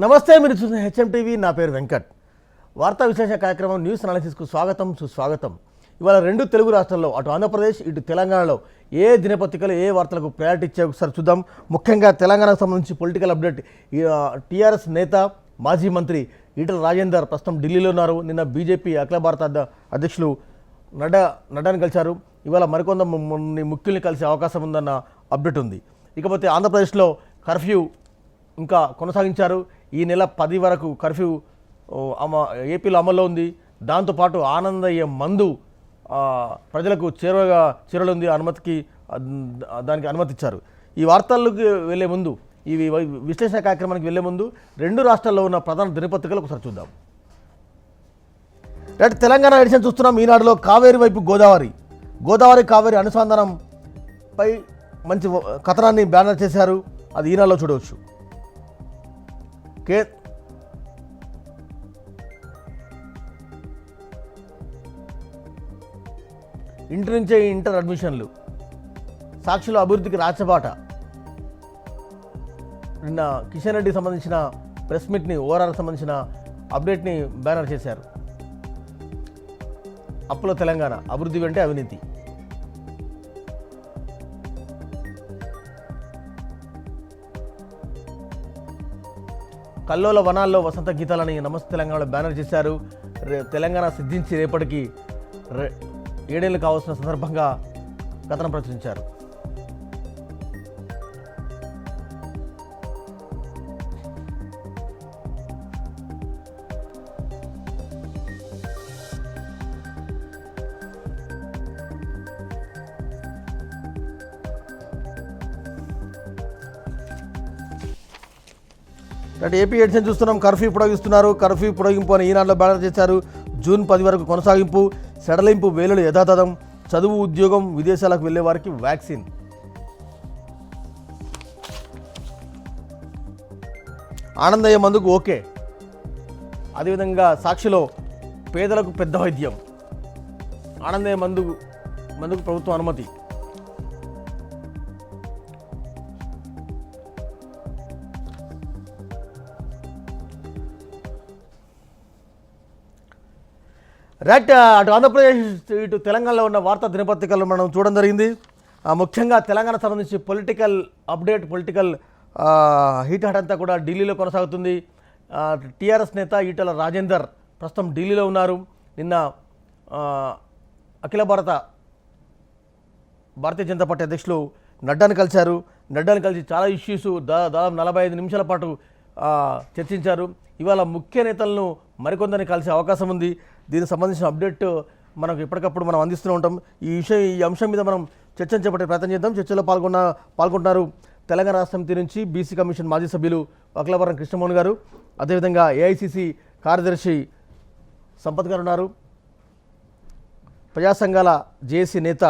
నమస్తే, మీరు చూసిన హెచ్ఎం టీవీ. నా పేరు వెంకట్. వార్తా విశ్లేషణ కార్యక్రమం న్యూస్ అనాలిసిస్కు స్వాగతం, సుస్వాగతం. ఇవాళ రెండు తెలుగు రాష్ట్రాల్లో, అటు ఆంధ్రప్రదేశ్ ఇటు తెలంగాణలో ఏ దినపత్రికలు ఏ వార్తలకు ప్రయారిటీ ఇచ్చే ఒకసారి చూద్దాం. ముఖ్యంగా తెలంగాణకు సంబంధించి పొలిటికల్ అప్డేట్. టీఆర్ఎస్ నేత మాజీ మంత్రి ఈటల రాజేందర్ ప్రస్తుతం ఢిల్లీలో ఉన్నారు. నిన్న బీజేపీ అఖిల భారత అధ్యక్షులు నడ్డాని కలిశారు. ఇవాళ మరికొంత ముఖ్యుల్ని కలిసే అవకాశం ఉందన్న అప్డేట్ ఉంది. ఇకపోతే ఆంధ్రప్రదేశ్లో కర్ఫ్యూ ఇంకా కొనసాగించారు. ఈ నెల 10 వరకు కర్ఫ్యూ ఏపీలో అమల్లో ఉంది. దాంతోపాటు ఆనందయ్య మందు ప్రజలకు చేరువలుంది. దానికి అనుమతి ఇచ్చారు. ఈ వార్తల్లోకి వెళ్లే ముందు, ఈ విశ్లేషణ కార్యక్రమానికి వెళ్లే ముందు రెండు రాష్ట్రాల్లో ఉన్న ప్రధాన దినపత్రికలు ఒకసారి చూద్దాం. రైట్, తెలంగాణ ఎడిషన్ చూస్తున్నాం. ఈనాడులో కావేరి వైపు గోదావరి కావేరి అనుసంధానంపై మంచి కథనాన్ని బ్యానర్ చేశారు. అది ఈనాడులో చూడవచ్చు. ఇంటర్ నుంచే ఇంటర్ అడ్మిషన్లు, సాక్షుల అభివృద్ధికి రాచబాట. నిన్న కిషన్ రెడ్డికి సంబంధించిన ప్రెస్ మీట్ని, ఓఆర్ఆర్కి సంబంధించిన అప్డేట్ని బ్యానర్ చేశారు. అప్పుల తెలంగాణ, అభివృద్ధి వెంటే అవినీతి. కల్లోల వనాల్లో వసంత గీతాలని నమస్తే తెలంగాణలో బ్యానర్ చేశారు. తెలంగాణ సిద్ధించి రేపటికి 7 ఏళ్ళు కావాల్సిన సందర్భంగా కథనం ప్రచురించారు. ఏపీ ఎడిషన్ చూస్తున్నాం. కర్ఫ్యూ పొడిగిస్తున్నారు. కర్ఫ్యూ పొడిగింపు అని ఈనాడులో బ్యానర్ చేశారు. జూన్ 10 వరకు కొనసాగింపు, సడలింపు వేలులు యథాతథం, చదువు, ఉద్యోగం, విదేశాలకు వెళ్లే వారికి వ్యాక్సిన్. ఆనందయ్య మందుకు ఓకే. అదేవిధంగా సాక్షిలో పేదలకు పెద్ద వైద్యం, ఆనందయ్య మందుకు ప్రభుత్వం అనుమతి. రైట్, అటు ఆంధ్రప్రదేశ్ ఇటు తెలంగాణలో ఉన్న వార్తా దినపత్రికలు మనం చూడడం జరిగింది. ముఖ్యంగా తెలంగాణ సంబంధించి political update, political heat hot అంతా కూడా ఢిల్లీలో కొనసాగుతుంది. టీఆర్ఎస్ నేత ఈటల రాజేందర్ ప్రస్తుతం ఢిల్లీలో ఉన్నారు. నిన్న అఖిల భారతీయ జనతా పార్టీ అధ్యక్షులు నడ్డాని కలిశారు. నడ్డాని కలిసి చాలా ఇష్యూస్ దాదాపు 45 నిమిషాల పాటు చర్చించారు. ఇవాళ ముఖ్య నేతలను మరికొందరిని కలిసే అవకాశం ఉంది. దీనికి సంబంధించిన అప్డేట్ మనకు ఎప్పటికప్పుడు మనం అందిస్తూనే ఉంటాం. ఈ అంశం మీద మనం చర్చను చేపట్టే ప్రయత్నం చేద్దాం. చర్చలో పాల్గొంటున్నారు తెలంగాణ రాష్ట్ర సమితి నుంచి బీసీ కమిషన్ మాజీ సభ్యులు వకలవరం కృష్ణమోహన్ గారు, అదేవిధంగా ఏఐసిసి కార్యదర్శి సంపత్ గారు ఉన్నారు, ప్రజా సంఘాల జేఏసీ నేత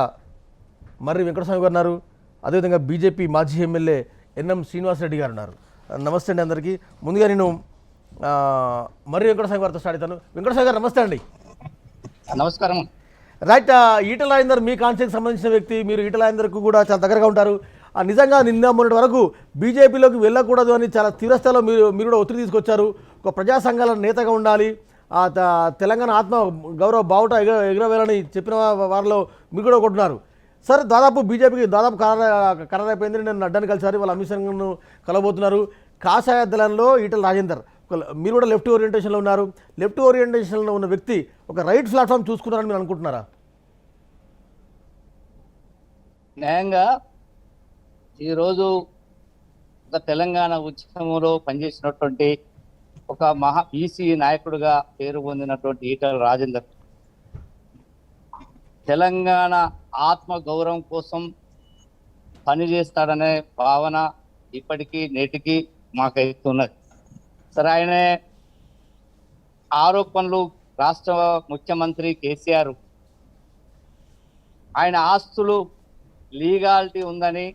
మర్రి వెంకటస్వామి గారు ఉన్నారు, అదేవిధంగా బీజేపీ మాజీ ఎమ్మెల్యే ఎన్ఎం శ్రీనివాసరెడ్డి గారు ఉన్నారు. నమస్తే అండి అందరికీ. ముందుగా నేను మర్రి వెంకటస్వామి గారితో స్టార్ట్ అవుతాను. వెంకటస్వామి గారు నమస్తే అండి. నమస్కారం. రైట్, ఈటల రాజేందర్ మీ కాన్స్టిట్యూన్సీకి సంబంధించిన వ్యక్తి. మీరు ఈటల రాజేందర్కు కూడా చాలా దగ్గరగా ఉంటారు. నిజంగా నిన్న మొన్నటి వరకు బీజేపీలోకి వెళ్ళకూడదు అని చాలా తీవ్రస్థాయిలో మీరు కూడా ఒత్తిడి తీసుకొచ్చారు. ఒక ప్రజా సంఘాల నేతగా ఉండాలి, తెలంగాణ ఆత్మ గౌరవ బావుట ఎగురవేయాలని చెప్పిన వారిలో మీరు కూడా కొట్టున్నారు. సరే, దాదాపు బీజేపీకి ఖరారైపోయింది. నేను నడ్డాని కలిసారు, వాళ్ళ అమిత్ షాను కలబోతున్నారు. కాషాయ దళంలో ఈటల రాజేందర్, మీరు కూడా లెఫ్ట్ ఓరియంటేషన్లో ఉన్నారు. లెఫ్ట్ ఓరియంటేషన్లో ఉన్న వ్యక్తి ఒక రైట్ ప్లాట్ఫామ్ చూసుకున్నారని మీరు అనుకుంటున్నారా? న్యాయంగా ఈరోజు ఒక తెలంగాణ ఉద్యమంలో పనిచేసినటువంటి ఒక బీసీ నాయకుడిగా పేరు పొందినటువంటి ఈటల రాజేందర్ తెలంగాణ ఆత్మ గౌరవం కోసం పనిచేస్తాడనే భావన ఇప్పటికీ నేటికి మాకైతున్నది. సరే, ఆయన ఆరోపణలు రాష్ట్ర ముఖ్యమంత్రి కేసీఆర్ ఆయన ఆస్తులు లీగాలిటీ ఉందని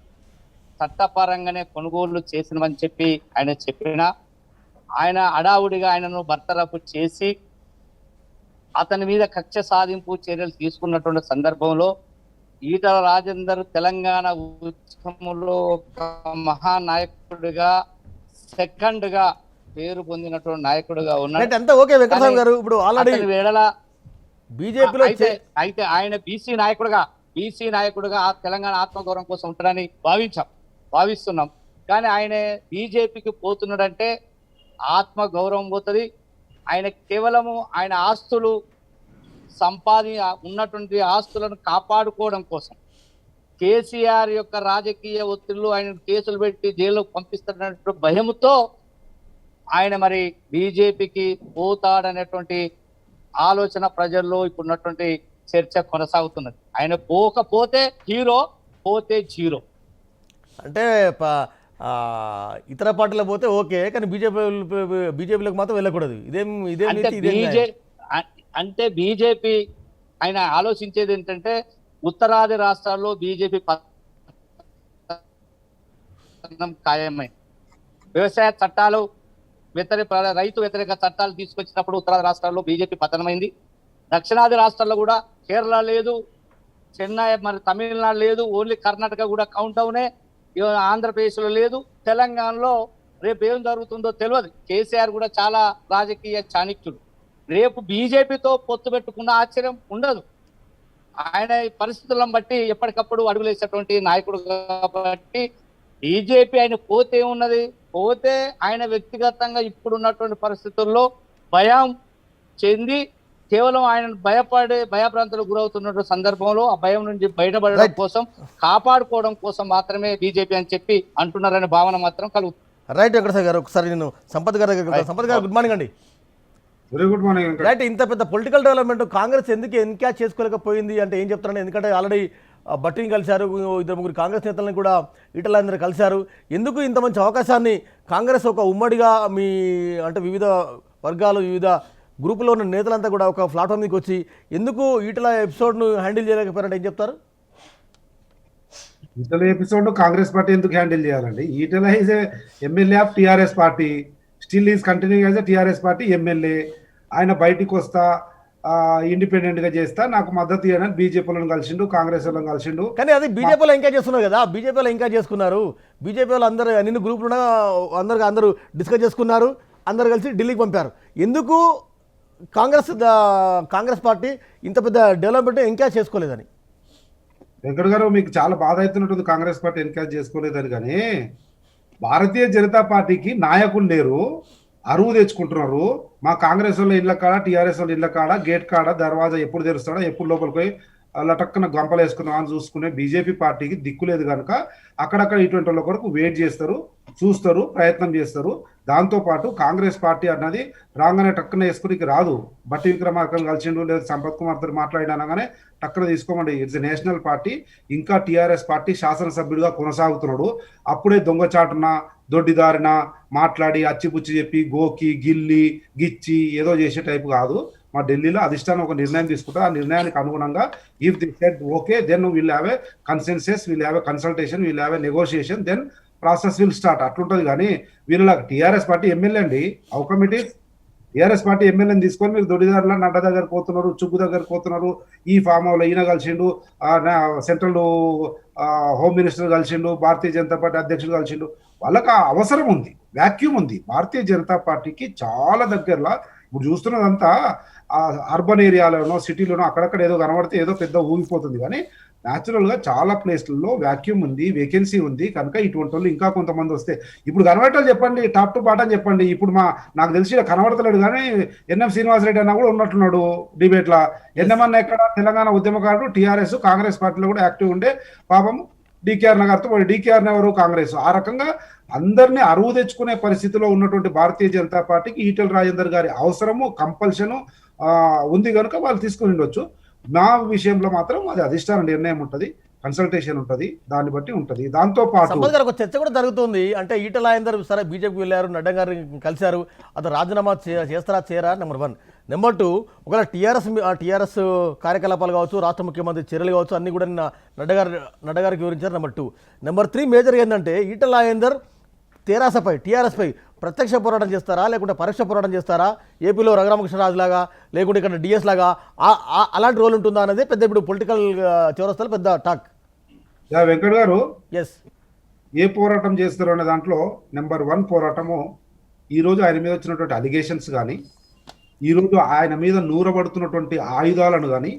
చట్టపరంగానే కొనుగోలు చేసినమని చెప్పి ఆయన చెప్పినా ఆయన అడావుడిగా ఆయనను బర్తరఫ్ చేసి అతని మీద కక్ష సాధింపు చర్యలు తీసుకున్నటువంటి సందర్భంలో ఈటల రాజేందర్ తెలంగాణ ఉద్యమంలో ఒక మహానాయకుడిగా సెకండ్గా పేరు పొందినటువంటి నాయకుడుగా ఉన్నాడు. రైట్, అంతా ఓకే వెంకటస్వామి గారు. ఇప్పుడు ఆల్రెడీ అతని వేళల బీజేపీలో అయితే ఆయన బీసీ నాయకుడుగా ఆ తెలంగాణ ఆత్మగౌరవం కోసం ఉంటాడని భావిస్తున్నాం. కానీ ఆయన బీజేపీకి పోతున్నాడంటే ఆత్మగౌరవం పోతుంది. ఆయన కేవలము ఆయన ఆస్తులు ఉన్నటువంటి ఆస్తులను కాపాడుకోవడం కోసం కేసీఆర్ యొక్క రాజకీయ ఒత్తిళ్లు ఆయన కేసులు పెట్టి జైల్లోకి పంపిస్తున్నట్టు భయముతో ఆయన మరి బీజేపీకి పోతాడనేటువంటి ఆలోచన ప్రజల్లో ఇప్పుడున్నటువంటి చర్చ కొనసాగుతున్నది. ఆయన పోకపోతే హీరో, పోతే జీరో. అంటే ఇతర పార్టీలో పోతే ఓకే, కానీ బీజేపీలోకి మాత్రం వెళ్ళకూడదు. అంటే బీజేపీ ఆయన ఆలోచించేది ఏంటంటే ఉత్తరాది రాష్ట్రాల్లో బీజేపీ ఖాయమై వ్యవసాయ చట్టాలు రైతు వ్యతిరేక చట్టాలు తీసుకొచ్చినప్పుడు ఉత్తరాది రాష్ట్రాల్లో బీజేపీ పతనమైంది. దక్షిణాది రాష్ట్రాల్లో కూడా కేరళ లేదు, చెన్నై మరి తమిళనాడు లేదు, ఓన్లీ కర్ణాటక కూడా కౌంట్ అవునే, ఆంధ్రప్రదేశ్లో లేదు, తెలంగాణలో రేపు ఏం జరుగుతుందో తెలియదు. కేసీఆర్ కూడా చాలా రాజకీయ చాణక్యుడు. రేపు బీజేపీతో పొత్తు పెట్టుకున్న ఆశ్చర్యం ఉండదు. ఆయన పరిస్థితులను బట్టి ఎప్పటికప్పుడు అడుగులేసేటువంటి నాయకుడు కాబట్టి బీజేపీ ఆయన పోతే ఉన్నది. పోతే ఆయన వ్యక్తిగతంగా ఇప్పుడున్నటువంటి పరిస్థితుల్లో భయం చెంది కేవలం ఆయన భయభ్రాంతులకు గురవుతున్న సందర్భంలో ఆ భయం నుంచి బయటపడడం కోసం, కాపాడుకోవడం కోసం మాత్రమే బీజేపీ అని చెప్పి అంటున్నారనే భావన మాత్రం కలుగుతుంది. రైట్ వెంకటేశ్వర గారు, ఒకసారి నేను సంపత్ గారు సంపత్ గారు గుడ్ మార్నింగ్ అండి. Very good morning. రైట్, ఇంత పెద్ద పొలిటికల్ డెవలప్మెంట్ కాంగ్రెస్ ఎందుకు ఎన్క్యాచ్ చేసుకోలేకపోయింది అంటే ఏం చెప్తారండి? ఎందుకంటే ఆల్రెడీ బట్టిని కలిశారు, 2-3 కాంగ్రెస్ నేతలను కూడా ఈటలందరూ కలిశారు. ఎందుకు ఇంత మంచి అవకాశాన్ని కాంగ్రెస్ ఒక ఉమ్మడిగా అంటే వివిధ వర్గాలు, వివిధ గ్రూపులో ఉన్న నేతలంతా కూడా ఒక ప్లాట్ఫామ్ మీదకి వచ్చి ఎందుకు ఈటల ఎపిసోడ్ను హ్యాండిల్ చేయలేకపోయారంటే ఏం చెప్తారు? ఈటల ఎపిసోడ్ కాంగ్రెస్ పార్టీ ఎందుకు హ్యాండిల్ చేయాలండి? Etela is MLA of TRS party, still is continuing as a TRS party MLA. ఆయన బయటికి వస్తా ఇండిపెండెంట్ గా చేస్తా, నాకు మద్దతు ఇవ్వడానికి బీజేపీలను కలిసిండు, కాంగ్రెస్ వాళ్ళని కలిసిండు. కానీ అది బీజేపీలో ఇంకా చేస్తున్నారు కదా, బీజేపీలో ఇంకా చేసుకున్నారు. బీజేపీ వాళ్ళు అందరూ అన్ని గ్రూపులు అందరూ డిస్కస్ చేసుకున్నారు, అందరు కలిసి ఢిల్లీకి పంపారు. ఎందుకు కాంగ్రెస్ పార్టీ ఇంత పెద్ద డెవలప్మెంట్ ఎంకరేజ్ చేసుకోలేదని? వెంకట్ గారు, మీకు చాలా బాధ అవుతున్నట్టుంది కాంగ్రెస్ పార్టీ ఎంకరేజ్ చేసుకోలేదని. కానీ భారతీయ జనతా పార్టీకి నాయకులు లేరు, అరువు తెచ్చుకుంటున్నారు. మా కాంగ్రెస్ వాళ్ళ ఇళ్ళ కాడ, టీఆర్ఎస్ వాళ్ళ ఇళ్ళ కాడ గేట్ కాడ దర్వాజా ఎప్పుడు తెరుస్తాడో, ఎప్పుడు లోపలికి పోయి లటక్కన గంపలు వేసుకున్నాం అని చూసుకునే బీజేపీ పార్టీకి దిక్కులేదు కనుక అక్కడక్కడ ఇటువంటి వాళ్ళ కొరకు వెయిట్ చేస్తారు, చూస్తారు, ప్రయత్నం చేస్తారు. దాంతోపాటు కాంగ్రెస్ పార్టీ అన్నది రాగానే టక్కన వేసుకునికి రాదు. బట్టి విక్రమార్కను కలిసిండు, లేదా సంపత్ కుమార్తో మాట్లాడినాగానే టక్కన తీసుకోమండి. It's a national party. ఇంకా టీఆర్ఎస్ పార్టీ శాసనసభ్యుడిగా కొనసాగుతున్నాడు. అప్పుడే దొంగచాటున దొడ్డిదారిన మాట్లాడి అచ్చిపుచ్చి చెప్పి గోకి గిల్లి గిచ్చి ఏదో చేసే టైపు కాదు. మా ఢిల్లీలో అధిష్టానం ఒక నిర్ణయం తీసుకుంటారు. ఆ నిర్ణయానికి అనుగుణంగా if they said okay, then will have a consensus, will have a consultation, will have a negotiation, then process will start. అట్లుంటది. కానీ వీళ్ళ టీఆర్ఎస్ పార్టీ ఎమ్మెల్యే అండి, how come it is? TRS party ఎమ్మెల్యేని తీసుకొని మీరు దొడ్డిదారుల నడ్డ దగ్గర పోతున్నారు, చుగ్గు దగ్గర పోతున్నారు. ఈ ఫామ్ హౌస్ ఈయన కలిసిండు, central home minister కలిసిండు, Bharatiya Janata party అధ్యక్షుడు కలిసిండు. వాళ్ళకి ఆ అవసరం ఉంది, వాక్యూమ్ ఉంది. భారతీయ జనతా పార్టీకి చాలా దగ్గరలో ఇప్పుడు చూస్తున్నదంతా అర్బన్ ఏరియాలోనో సిటీలోనో అక్కడక్కడ ఏదో కనబడితే ఏదో పెద్ద ఊగిపోతుంది. కానీ న్యాచురల్ గా చాలా ప్లేస్లలో వాక్యూమ్ ఉంది, వేకెన్సీ ఉంది. కనుక ఇటువంటి వాళ్ళు ఇంకా కొంతమంది వస్తే ఇప్పుడు కనబడటాలు చెప్పండి, టాప్ టు బాటం చెప్పండి. ఇప్పుడు నాకు తెలిసి కనబడతలేడు, కానీ ఎన్ఎం శ్రీనివాసరెడ్డి అన్న కూడా ఉన్నట్టున్నాడు డిబేట్ లా. ఎన్ఎంఅన్న ఎక్కడ తెలంగాణ ఉద్యమకారుడు, టీఆర్ఎస్ కాంగ్రెస్ పార్టీలో కూడా యాక్టివ్ ఉండే. పాపం డికేఆర్ నగర్తో డికేఆర్ ఎవరు కాంగ్రెస్. ఆ రకంగా అందరినీ అరువు తెచ్చుకునే పరిస్థితిలో ఉన్నటువంటి భారతీయ జనతా పార్టీకి ఈటెల రాజేందర్ గారి అవసరము, కంపల్షను ఉంది కనుక వాళ్ళు తీసుకుని ఉండొచ్చు. నా విషయంలో మాత్రం అది అధిష్టాన నిర్ణయం ఉంటుంది, కన్సల్టేషన్ ఉంటుంది, దాన్ని బట్టి ఉంటుంది. దాంతో పాటు ఒక చర్చ కూడా జరుగుతుంది. అంటే ఈటెల రాజేందర్ సరే బీజేపీకి వెళ్ళారు, నడ్డా గారిని కలిశారు, అతను రాజీనామా చేస్తారా చేయరా? నెంబర్ 1. నెంబర్ 2, ఒకవేళ టీఆర్ఎస్ కార్యకలాపాలు కావచ్చు, రాష్ట్ర ముఖ్యమంత్రి చర్యలు కావచ్చు, అన్ని కూడా నడ్డా గారికి వివరించారు. నెంబర్ 2. నెంబర్ 3 మేజర్ ఏంటంటే ఈటెల రాజేందర్ తెరాసపై, టీఆర్ఎస్పై ప్రత్యక్ష పోరాటం చేస్తారా లేకుంటే పరోక్ష పోరాటం చేస్తారా? ఏపీలో రఘురామకృష్ణరాజు లాగా లేకుంటే ఇక్కడ డిఎస్ లాగా అలాంటి రోల్ ఉంటుందా అనేది పెద్ద ఇప్పుడు పొలిటికల్ చౌరస్తాలో పెద్ద టాక్. వెంకట్ గారు, ఎస్, ఏ పోరాటం చేస్తారు అనే దాంట్లో నెంబర్ 1 పోరాటము ఈరోజు ఆయన మీద వచ్చినటువంటి అలిగేషన్స్ కానీ ఈరోజు ఆయన మీద నూరబడుతున్నటువంటి ఆయుధాలను కానీ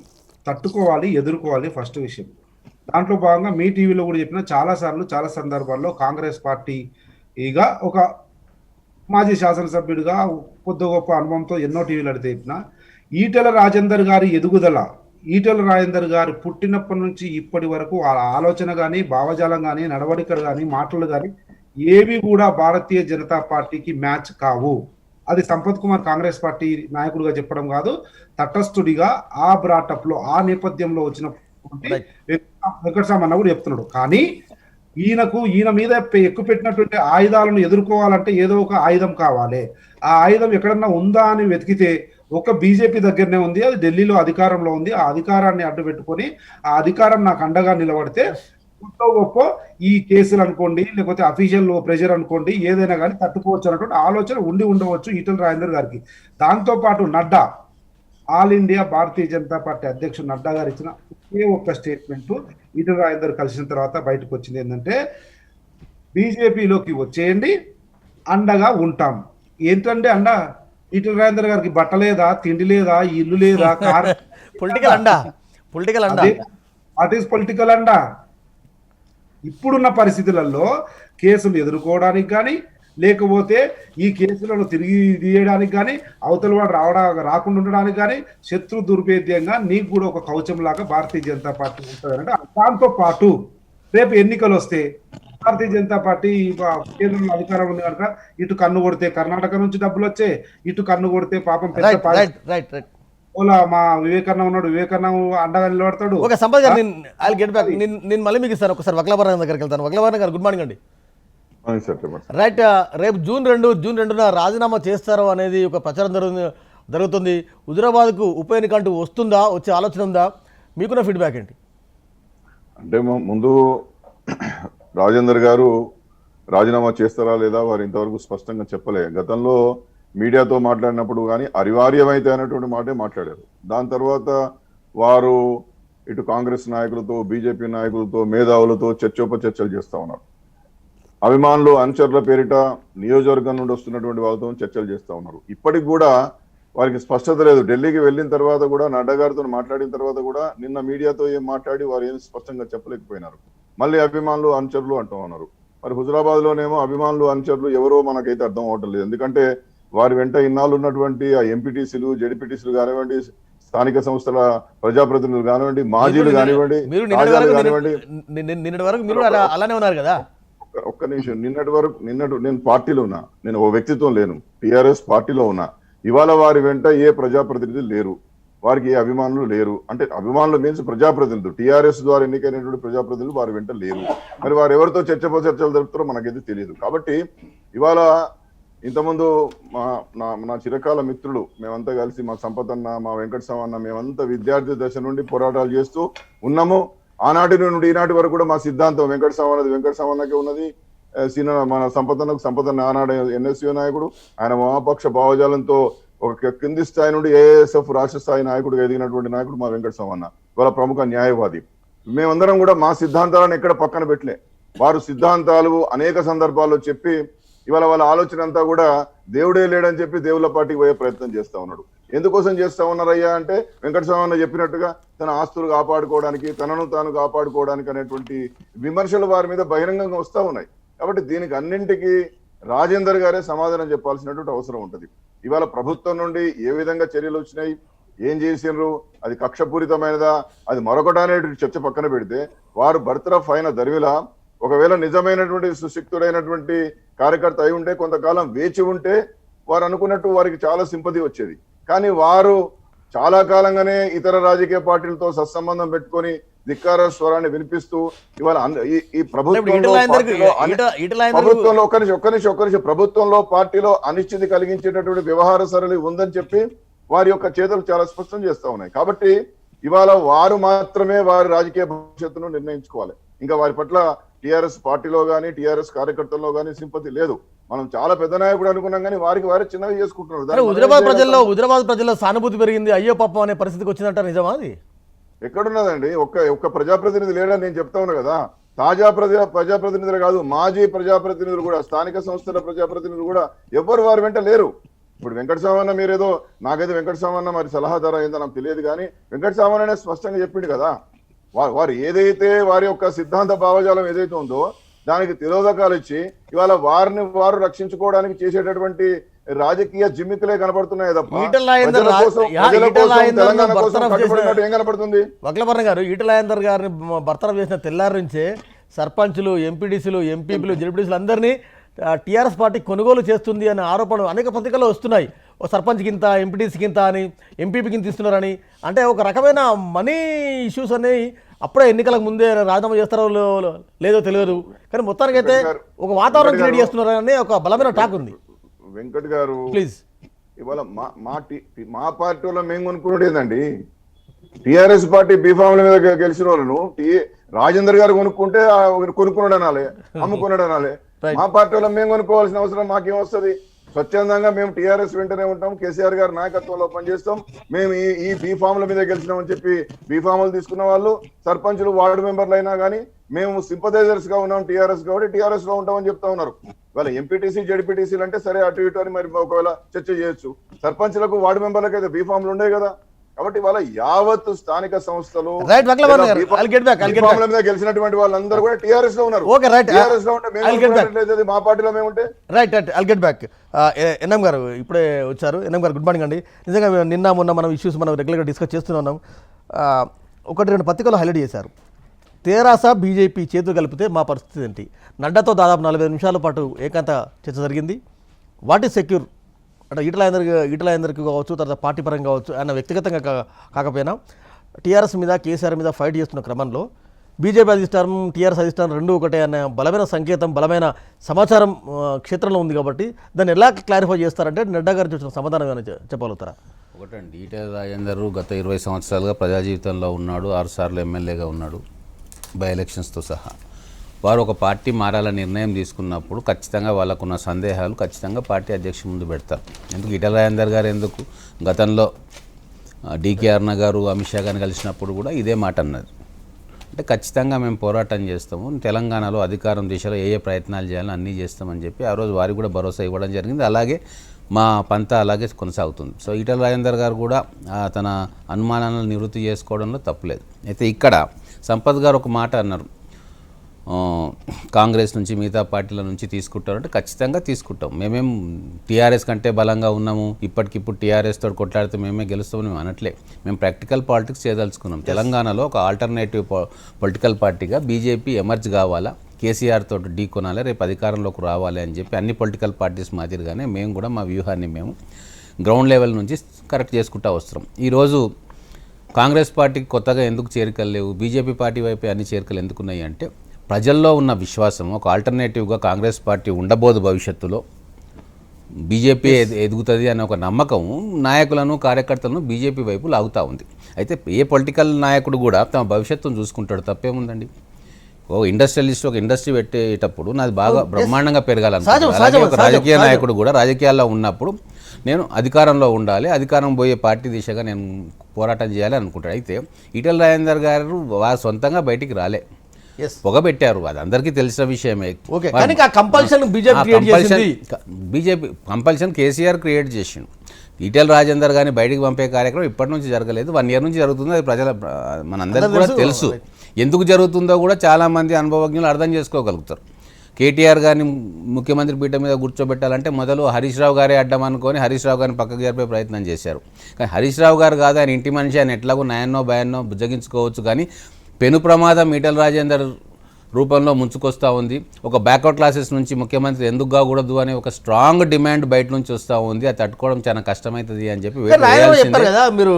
తట్టుకోవాలి, ఎదుర్కోవాలి ఫస్ట్ విషయం. దాంట్లో భాగంగా మీ టీవీలో కూడా చెప్పిన చాలాసార్లు చాలా సందర్భాల్లో కాంగ్రెస్ పార్టీగా ఒక మాజీ శాసనసభ్యుడిగా కొద్ది గొప్ప అనుభవంతో ఎన్నో టీవీలు అడితే చెప్పిన ఈటెల రాజేందర్ గారి ఎదుగుదల, ఈటెల రాజేందర్ గారు పుట్టినప్పటి నుంచి ఇప్పటి వరకు ఆ ఆలోచన కానీ, భావజాలం కానీ, నడవడికలు కానీ, మాటలు కానీ ఏవి కూడా భారతీయ జనతా పార్టీకి మ్యాచ్ కావు. అది సంపత్ కుమార్ కాంగ్రెస్ పార్టీ నాయకుడిగా చెప్పడం కాదు, తటస్థుడిగా ఆ బ్రాటప్ లో ఆ నేపథ్యంలో వచ్చినటువంటి వెంకటరామన్న కూడా చెప్తున్నాడు. కానీ ఈయన మీద ఎక్కుపెట్టినటువంటి ఆయుధాలను ఎదుర్కోవాలంటే ఏదో ఒక ఆయుధం కావాలి. ఆ ఆయుధం ఎక్కడన్నా ఉందా అని వెతికితే ఒక బీజేపీ దగ్గరనే ఉంది, అది ఢిల్లీలో అధికారంలో ఉంది. ఆ అధికారాన్ని అడ్డు పెట్టుకొని ఆ అధికారం నాకు అండగా నిలబడితే గొప్ప ఈ కేసులు అనుకోండి, లేకపోతే అఫీషియల్ ప్రెషర్ అనుకోండి, ఏదైనా కానీ తట్టుకోవచ్చు అన్నటువంటి ఆలోచన ఉండవచ్చు ఈటెల రాజేందర్ గారికి. దాంతో పాటు Nadda, all India Bharatiya Janata party అధ్యక్షుడు నడ్డా గారు ఇచ్చిన ఒకే ఒక్క స్టేట్మెంట్ ఈటెల రాజేందర్ కలిసిన తర్వాత బయటకు వచ్చింది ఏంటంటే, బీజేపీలోకి వచ్చేయండి, అండగా ఉంటాం. ఏంటంటే అండ ఈటెల రాజేందర్ గారికి బట్ట లేదా, తిండి లేదా, ఇల్లు లేదా, కార్ పొలిటికల్ అండా, పొలిటికల్ అండా, వాట్ ఈస్ పొలిటికల్ అండ? ఇప్పుడున్న పరిస్థితులలో కేసులు ఎదుర్కోవడానికి కానీ, లేకపోతే ఈ కేసులను తిరిగి తీయడానికి కానీ, అవతల వాడు రాకుండా ఉండడానికి కానీ, శత్రు దుర్భేద్యంగా నీకు కూడా ఒక కవచం లాగా భారతీయ జనతా పార్టీ ఉంటుందంటే, దాంతో పాటు రేపు ఎన్నికలు వస్తే భారతీయ జనతా పార్టీ కేంద్రంలో అధికారం ఉంది కనుక ఇటు కన్ను కొడితే కర్ణాటక నుంచి డబ్బులు వచ్చే, ఇటు కన్ను కొడితే పాపం పెద్ద ఓలా మా వివేకన్న ఉన్నాడు, వివేకన్న అండగా నిలబడతాడు. ఓకే సంపత్ గారు, ఐ గెట్ బ్యాక్. నేను మళ్ళీ మీకు ఇస్తాను. ఒకసారి వక్లభరణం దగ్గరికి వెళ్తాను. వక్లభరణం గారు, గుడ్ మార్నింగ్ అండి. రైట్, రేపు జూన్ 2న రాజీనామా చేస్తారో అనేది ఒక ప్రచారం జరుగుతుంది. హుజురాబాద్కు ఉప ఎన్నిక అంటూ వస్తుందా, వచ్చే ఆలోచన ఉందా? మీకున్న ఫీడ్బ్యాక్ ఏంటి? అంటే ముందు రాజేందర్ గారు రాజీనామా చేస్తారా లేదా వారు ఇంతవరకు స్పష్టంగా చెప్పలే. గతంలో మీడియాతో మాట్లాడినప్పుడు కానీ అనివార్యమైతే అనేటువంటి మాటే మాట్లాడారు. దాని తర్వాత వారు ఇటు కాంగ్రెస్ నాయకులతో, బీజేపీ నాయకులతో, మేధావులతో చర్చోపచర్చలు చేస్తూ ఉన్నారు. అభిమానులు, అనుచరుల పేరిట నియోజకవర్గం నుండి వస్తున్నటువంటి వాళ్ళతో చర్చలు చేస్తూ ఉన్నారు. ఇప్పటికి కూడా వారికి స్పష్టత లేదు. ఢిల్లీకి వెళ్ళిన తర్వాత కూడా, నడ్డా గారితో మాట్లాడిన తర్వాత కూడా నిన్న మీడియాతో ఏం మాట్లాడి వారు ఏం స్పష్టంగా చెప్పలేకపోయినారు. మళ్ళీ అభిమానులు, అనుచరులు అంటూ ఉన్నారు. మరి హుజురాబాద్ లోనేమో అభిమానులు, అనుచరులు ఎవరో మనకైతే అర్థం అవటం లేదు. ఎందుకంటే వారి వెంట ఇన్నాళ్ళు ఉన్నటువంటి ఆ ఎంపీటీసీలు, జెడ్పీటీసీలు కానివ్వండి, స్థానిక సంస్థల ప్రజాప్రతినిధులు కానివ్వండి, మాజీలు కానివ్వండి, నిన్నటి వరకు మీరు అలానే ఉన్నారు కదా. ఒక్క నిమిషం, నిన్నటి వరకు నేను పార్టీలో ఉన్నా, నేను ఓ వ్యక్తిత్వం లేను, టీఆర్ఎస్ పార్టీలో ఉన్నా. ఇవాళ వారి వెంట ఏ ప్రజాప్రతినిధులు లేరు, వారికి ఏ అభిమానులు లేరు. అంటే అభిమానులు మీన్స్ ప్రజాప్రతినిధులు, టీఆర్ఎస్ ద్వారా ఎన్నికైనటువంటి ప్రజాప్రతినిధులు వారి వెంట లేరు. మరి వారు ఎవరితో చర్చలు జరుపుతారో మనకైతే తెలియదు. కాబట్టి ఇవాళ ఇంతకుముందు నా చిరకాల మిత్రులు మేమంతా కలిసి, మా సంపతన్న, మా వెంకటస్వామి, మేమంతా విద్యార్థి దశ నుండి పోరాటాలు చేస్తూ ఉన్నాము. ఆనాటి నుండి ఈనాటి వరకు కూడా మా సిద్ధాంతం వెంకటస్వామికి ఉన్నది, మన సంపతన్న ఆనాడు ఎన్ఎస్యూ నాయకుడు, ఆయన వామపక్ష భావజాలంతో ఒక కింది స్థాయి నుండి ఏఎస్ఎఫ్ రాష్ట్ర స్థాయి నాయకుడిగా ఎదిగినటువంటి నాయకుడు మా వెంకటస్వామి. ఇవాళ ప్రముఖ న్యాయవాది. మేమందరం కూడా మా సిద్ధాంతాలను ఎక్కడ పక్కన పెట్టలే. వారు సిద్ధాంతాలు అనేక సందర్భాల్లో చెప్పి ఇవాళ వాళ్ళ ఆలోచన అంతా కూడా దేవుడే లేడని చెప్పి దేవుళ్ళ పార్టీకి పోయే ప్రయత్నం చేస్తా ఉన్నాడు. ఎందుకోసం చేస్తా ఉన్నారయ్యా అంటే, వెంకటస్వామి చెప్పినట్టుగా తన ఆస్తులు కాపాడుకోవడానికి, తనను తాను కాపాడుకోవడానికి అనేటువంటి విమర్శలు వారి మీద బహిరంగంగా వస్తూ ఉన్నాయి. కాబట్టి దీనికి అన్నింటికీ రాజేందర్ గారే సమాధానం చెప్పాల్సినటువంటి అవసరం ఉంటుంది. ఇవాళ ప్రభుత్వం నుండి ఏ విధంగా చర్యలు వచ్చినాయి, ఏం చేసినారు, అది కక్షపూరితమైనదా, అది మరొకటి అనేటువంటి చర్చ పక్కన పెడితే, వారు బర్తరఫ్ అయిన దరివిలా ఒకవేళ నిజమైనటువంటి సుశక్తుడైనటువంటి కార్యకర్త అయి ఉంటే, కొంతకాలం వేచి ఉంటే వారు అనుకున్నట్టు వారికి చాలా సింపతి వచ్చేది. కానీ వారు చాలా కాలంగానే ఇతర రాజకీయ పార్టీలతో సత్సంబంధం పెట్టుకొని ధిక్కార స్వరాన్ని వినిపిస్తూ ఇవాళ ఈ ప్రభుత్వంలో ఒక్క నిమిషం ప్రభుత్వంలో, పార్టీలో అనిశ్చితి కలిగించేటటువంటి వ్యవహార సరళి ఉందని చెప్పి వారి యొక్క చేతులు చాలా స్పష్టం చేస్తా ఉన్నాయి. కాబట్టి ఇవాళ వారు మాత్రమే వారి రాజకీయ భవిష్యత్తును నిర్ణయించుకోవాలి. ఇంకా వారి పట్ల టిఆర్ఎస్ పార్టీలో గానీ, టిఆర్ఎస్ కార్యకర్తల్లో గానీ సింపతి లేదు. మనం చాలా పెద్ద నాయకుడు అనుకున్నాం కానీ వారికి వారే చిన్నవి చేసుకుంటున్నారు. హుజురాబాద్ ప్రజల్లో సానుభూతి పెరిగింది, అయ్యో పాపం అనే పరిస్థితికి వచ్చిందంట, నిజమా అది? ఎక్కడున్నదండి? ఒక్క ప్రజాప్రతినిధి లేడని నేను చెప్తా ఉన్నా కదా. తాజా ప్రజాప్రతినిధులు కాదు, మాజీ ప్రజాప్రతినిధులు కూడా, స్థానిక సంస్థల ప్రజాప్రతినిధులు కూడా ఎవ్వరు వారి వెంట లేరు. ఇప్పుడు వెంకట సామన్న మీరేదో, నాకైతే వెంకట సామన్న మరి సలహాదారు అయిందో నాకు తెలియదు, కానీ వెంకట సామన్ననే స్పష్టంగా చెప్పిండు కదా, వారు ఏదైతే వారి యొక్క సిద్ధాంత భావజాలం ఏదైతే ఉందో దానికి తిరోధకాలు ఇచ్చి ఇవాళ వారిని వారు రక్షించుకోవడానికి చేసేటటువంటి రాజకీయ జిమ్మికులే కనబడుతున్నాయి తప్ప తెలంగాణ కోసం కట్టుబడినట్టు ఏం కనబడుతుంది? వక్లపర్ణ గారు ఈటల రాజేందర్ గారిని బర్తరఫ్ చేసిన తెల్లారి నుంచే సర్పంచులు, ఎంపీడీసీలు, ఎంపీపీలు, జెడ్పీటీసీలు అందరినీ టీఆర్ఎస్ పార్టీ కొనుగోలు చేస్తుంది అనే ఆరోపణలు అనేక పత్రికల్లో వస్తున్నాయి. ఓ సర్పంచ్కి ఇంత, ఎంపీటీసీకి ఇంత అని, ఎంపీపీకి ఇంత ఇస్తున్నారని. అంటే ఒక రకమైన మనీ ఇష్యూస్ అనేవి అప్పుడే ఎన్నికలకు ముందే రాజీనామా చేస్తారో లేదో తెలియదు, కానీ మొత్తానికైతే ఒక వాతావరణం క్రియేట్ చేస్తున్నారని ఒక బలమైన టాక్ ఉంది. వెంకట్ గారు ప్లీజ్, ఇవాళ మా పార్టీలో మేము కొనుక్కునేదండి, టిఆర్ఎస్ పార్టీ బీఫామ్ల మీద గెలిచిన వాళ్ళను రాజేందర్ గారు కొనుక్కుంటే కొనుక్కున్నాడు అనాలి, అమ్ముకున్నాడు అనాలి. మా పార్టీలో మేము కొనుక్కోవాల్సిన అవసరం మాకేం వస్తుంది? స్వచ్ఛందంగా మేము టీఆర్ఎస్ వెంటనే ఉంటాం, కేసీఆర్ గారి నాయకత్వంలో పనిచేస్తాం. మేము ఈ బీఫామ్ల మీద గెలిచినామని చెప్పి బీఫామ్లు తీసుకున్న వాళ్ళు సర్పంచులు, వార్డు మెంబర్లు అయినా కానీ మేము సింపథైజర్స్ గా ఉన్నాం టీఆర్ఎస్ కాబట్టి టీఆర్ఎస్ లో ఉంటామని చెప్తా ఉన్నారు. వాళ్ళ ఎంపీటీసీ, జెడ్పీటీసీలు అంటే సరే అటు ఇటు అని మరి ఒకవేళ చర్చ చేయొచ్చు. సర్పంచులకు, వార్డు మెంబర్లకు అయితే బీఫామ్లు ఉండే కదా. కాబట్టి వాళ్ళ యావత్ స్థానిక సంస్థలు గెలిచినటువంటి వాళ్ళందరూ కూడా టీఆర్ఎస్ లో ఉన్నారు. టీఆర్ఎస్ లో ఉంటే మా పార్టీలో మేము ఉంటే right right I'll get back. NM గారు ఇప్పుడే వచ్చారు. ఎన్ఎం గారు గుడ్ మార్నింగ్ అండి. నిజంగా నిన్న మొన్న మనం ఇష్యూస్ మనం రెగ్యులర్గా డిస్కస్ చేస్తూనే ఉన్నాం. ఒకటి రెండు పత్రికలు హైలైట్ చేశారు. తెరాస బీజేపీ చేతులు కలిపితే మా పరిస్థితి ఏంటి? నడ్డాతో దాదాపు 45 నిమిషాల పాటు ఏకాంత చర్చ జరిగింది. వాట్ ఈస్ సెక్యూర్ అంటే ఈటల రాజేందర్కి కావచ్చు, తర్వాత పార్టీ పరంగా కావచ్చు, ఆయన వ్యక్తిగతంగా కాకపోయినా టీఆర్ఎస్ మీద, కేసీఆర్ మీద ఫైట్ చేస్తున్న క్రమంలో బీజేపీ అధిష్టానం, టీఆర్ఎస్ అధిష్టానం రెండు ఒకటే అనే బలమైన సంకేతం, బలమైన సమాచారం క్షేత్రంలో ఉంది. కాబట్టి దాన్ని ఎలా క్లారిఫై చేస్తారంటే నడ్డా గారు చూసిన సమాధానం ఏమైనా చెప్పగలుగుతారా? ఒకటండి, ఈటల రాజేందర్ గత 20 సంవత్సరాలుగా ప్రజా జీవితంలో ఉన్నాడు, 6 సార్లు ఎమ్మెల్యేగా ఉన్నాడు, బై ఎలక్షన్స్తో సహా. వారు ఒక పార్టీ మారాలని నిర్ణయం తీసుకున్నప్పుడు ఖచ్చితంగా వాళ్ళకున్న సందేహాలు ఖచ్చితంగా పార్టీ అధ్యక్షుడి ముందు పెడతారు. ఎందుకు ఈటల రాజేందర్ గారు ఎందుకు గతంలో డీకే అరుణ గారు, అమిత్ షా గారిని కలిసినప్పుడు కూడా ఇదే మాట అన్నారు. అంటే ఖచ్చితంగా మేము పోరాటం చేస్తాము, తెలంగాణలో అధికారం దిశలో ఏ ప్రయత్నాలు చేయాలో అన్నీ చేస్తామని చెప్పి ఆ రోజు వారికి కూడా భరోసా ఇవ్వడం జరిగింది. అలాగే మా పంత అలాగే కొనసాగుతుంది. సో ఈటల రాజేందర్ గారు కూడా తన అనుమానాలను నివృత్తి చేసుకోవడంలో తప్పులేదు. అయితే ఇక్కడ సంపత్ గారు ఒక మాట అన్నారు, కాంగ్రెస్ నుంచి మిగతా పార్టీల నుంచి తీసుకుంటారంటే ఖచ్చితంగా తీసుకుంటాం. మేమేం టీఆర్ఎస్ కంటే బలంగా ఉన్నాము, ఇప్పటికిప్పుడు టీఆర్ఎస్ తోటి కొట్లాడితే మేమే గెలుస్తామని మేము అనట్లే. మేము ప్రాక్టికల్ పాలిటిక్స్ చేయదలుచుకున్నాం. తెలంగాణలో ఒక ఆల్టర్నేటివ్ పొలిటికల్ పార్టీగా బీజేపీ ఎమర్జ్ కావాలా, కేసీఆర్ తోటి ఢీ కొనాలి, రేపు అధికారంలోకి రావాలి అని చెప్పి అన్ని పొలిటికల్ పార్టీస్ మాదిరిగానే మేము కూడా మా వ్యూహాన్ని మేము గ్రౌండ్ లెవెల్ నుంచి కరెక్ట్ చేసుకుంటూ వస్తున్నాం. ఈరోజు కాంగ్రెస్ పార్టీకి కొత్తగా ఎందుకు చేరికలు లేవు, బీజేపీ పార్టీ వైపు అన్ని చేరికలు ఎందుకున్నాయి అంటే ప్రజల్లో ఉన్న విశ్వాసం, ఒక ఆల్టర్నేటివ్గా కాంగ్రెస్ పార్టీ ఉండబోదు, భవిష్యత్తులో బీజేపీ ఎదుగుతుంది అనే ఒక నమ్మకం నాయకులను, కార్యకర్తలను బీజేపీ వైపు లాగుతూ ఉంది. అయితే ఏ పొలిటికల్ నాయకుడు కూడా తమ భవిష్యత్తును చూసుకుంటాడు, తప్పేముందండి. ఓ ఇండస్ట్రియలిస్ట్ ఒక ఇండస్ట్రీ పెట్టేటప్పుడు నాది బాగా బ్రహ్మాండంగా పెరగాలనుకుంటున్నాను. అలాగే ఒక రాజకీయ నాయకుడు కూడా రాజకీయాల్లో ఉన్నప్పుడు నేను అధికారంలో ఉండాలి, అధికారం పోయే పార్టీ దిశగా నేను పోరాటం చేయాలి అనుకుంటాడు. అయితే ఈటల రాజేందర్ గారు వారు సొంతంగా బయటికి రాలే, పొగబెట్టారు, అది అందరికీ తెలిసిన విషయమే. బీజేపీ కంపల్షన్ కేసీఆర్ క్రియేట్ చేసిండు. ఈటల రాజేందర్ గారిని బయటికి పంపే కార్యక్రమం ఇప్పటి నుంచి జరగలేదు, 1 year నుంచి జరుగుతుంది. అది ప్రజల మనందరికీ కూడా తెలుసు. ఎందుకు జరుగుతుందో కూడా చాలామంది అనుభవజ్ఞులు అర్థం చేసుకోగలుగుతారు. కేటీఆర్ గారిని ముఖ్యమంత్రి పీఠ మీద కూర్చోబెట్టాలంటే మొదలు హరీష్ రావు గారే అడ్డం అనుకొని హరీష్ రావు గారిని పక్కకు జరిపే ప్రయత్నం చేశారు. కానీ హరీష్ రావు గారు కాదు, ఆయన ఇంటి మనిషి, ఆయన ఎట్లాగో నయన్నో భయాన్నో బుజ్జగించుకోవచ్చు. కానీ పెను ప్రమాదం ఈటల రాజేందర్ రూపంలో ముంచుకొస్తూ ఉంది. ఒక బ్యాక్వర్డ్ క్లాసెస్ నుంచి ముఖ్యమంత్రి ఎందుకు కాకూడదు అనే ఒక స్ట్రాంగ్ డిమాండ్ బయట నుంచి వస్తూ ఉంది. అది తట్టుకోవడం చాలా కష్టమవుతుంది అని చెప్పి మీరు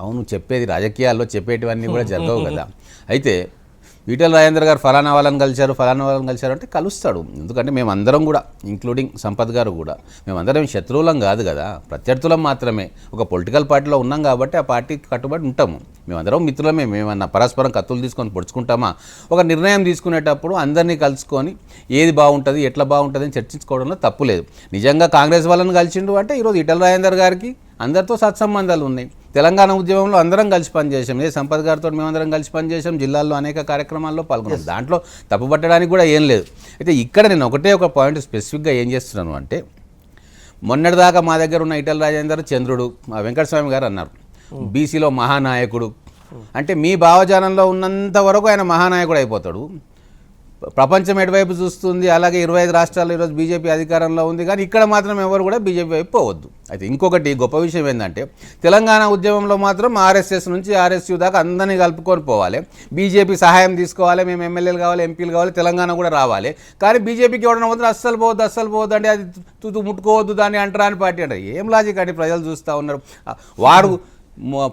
అవును చెప్పేది, రాజకీయాల్లో చెప్పేటివన్నీ కూడా జరగవు కదా. అయితే ఈటల రాజేందర్ గారు ఫలానా వాళ్ళని కలిశారు అంటే కలుస్తాడు. ఎందుకంటే మేమందరం కూడా ఇంక్లూడింగ్ సంపత్ గారు కూడా మేమందరం శత్రువులం కాదు కదా, ప్రత్యర్థులం మాత్రమే. ఒక పొలిటికల్ పార్టీలో ఉన్నాం కాబట్టి ఆ పార్టీకి కట్టుబడి ఉంటాము. మేమందరం మిత్రులమే, మేమన్నా పరస్పరం కత్తులు తీసుకొని పొడుచుకుంటామా? ఒక నిర్ణయం తీసుకునేటప్పుడు అందరినీ కలుసుకొని ఏది బాగుంటుంది, ఎట్లా బాగుంటుంది అని చర్చించుకోవడంలో తప్పు లేదు. నిజంగా కాంగ్రెస్ వాళ్ళని కలిసిండు అంటే ఈరోజు ఈటెల రాజేందర్ గారికి అందరితో సత్సంబంధాలు ఉన్నాయి. తెలంగాణ ఉద్యమంలో అందరం కలిసి పనిచేసాం, సంపత్ గారితో మేమందరం కలిసి పనిచేసాం, జిల్లాల్లో అనేక కార్యక్రమాల్లో పాల్గొన్నాం, దాంట్లో తప్పుపట్టడానికి కూడా ఏం లేదు. అయితే ఇక్కడ నేను ఒక పాయింట్ స్పెసిఫిక్గా ఏం చేస్తున్నాను అంటే, మొన్నటిదాకా మా దగ్గర ఉన్న ఈటెల రాజేందర్ చంద్రుడు, మా వెంకటస్వామి గారు అన్నారు బీసీలో మహానాయకుడు అంటే, మీ భావజాలంలో ఉన్నంత వరకు ఆయన మహానాయకుడు అయిపోతాడు. ప్రపంచం ఎటువైపు చూస్తుంది, అలాగే 25 రాష్ట్రాల్లో ఈరోజు బీజేపీ అధికారంలో ఉంది, కానీ ఇక్కడ మాత్రం ఎవరు కూడా బీజేపీ వైపు పోవద్దు. అయితే ఇంకొకటి గొప్ప విషయం ఏంటంటే, తెలంగాణ ఉద్యమంలో మాత్రం ఆర్ఎస్ఎస్ నుంచి ఆర్ఎస్యూ దాకా అందరినీ కలుపుకొని పోవాలి, బీజేపీ సహాయం తీసుకోవాలి, మేము ఎమ్మెల్యేలు కావాలి, ఎంపీలు కావాలి, తెలంగాణ కూడా రావాలి. కానీ బీజేపీకి ఎవడన్నా వద్దు, అస్సలు పోవద్దు అంటే అది ముట్టుకోవద్దు దాన్ని అంటారా అని పార్టీ అంటారు. ఏం లాజిక్ అంటే ప్రజలు చూస్తూ ఉన్నారు. వారు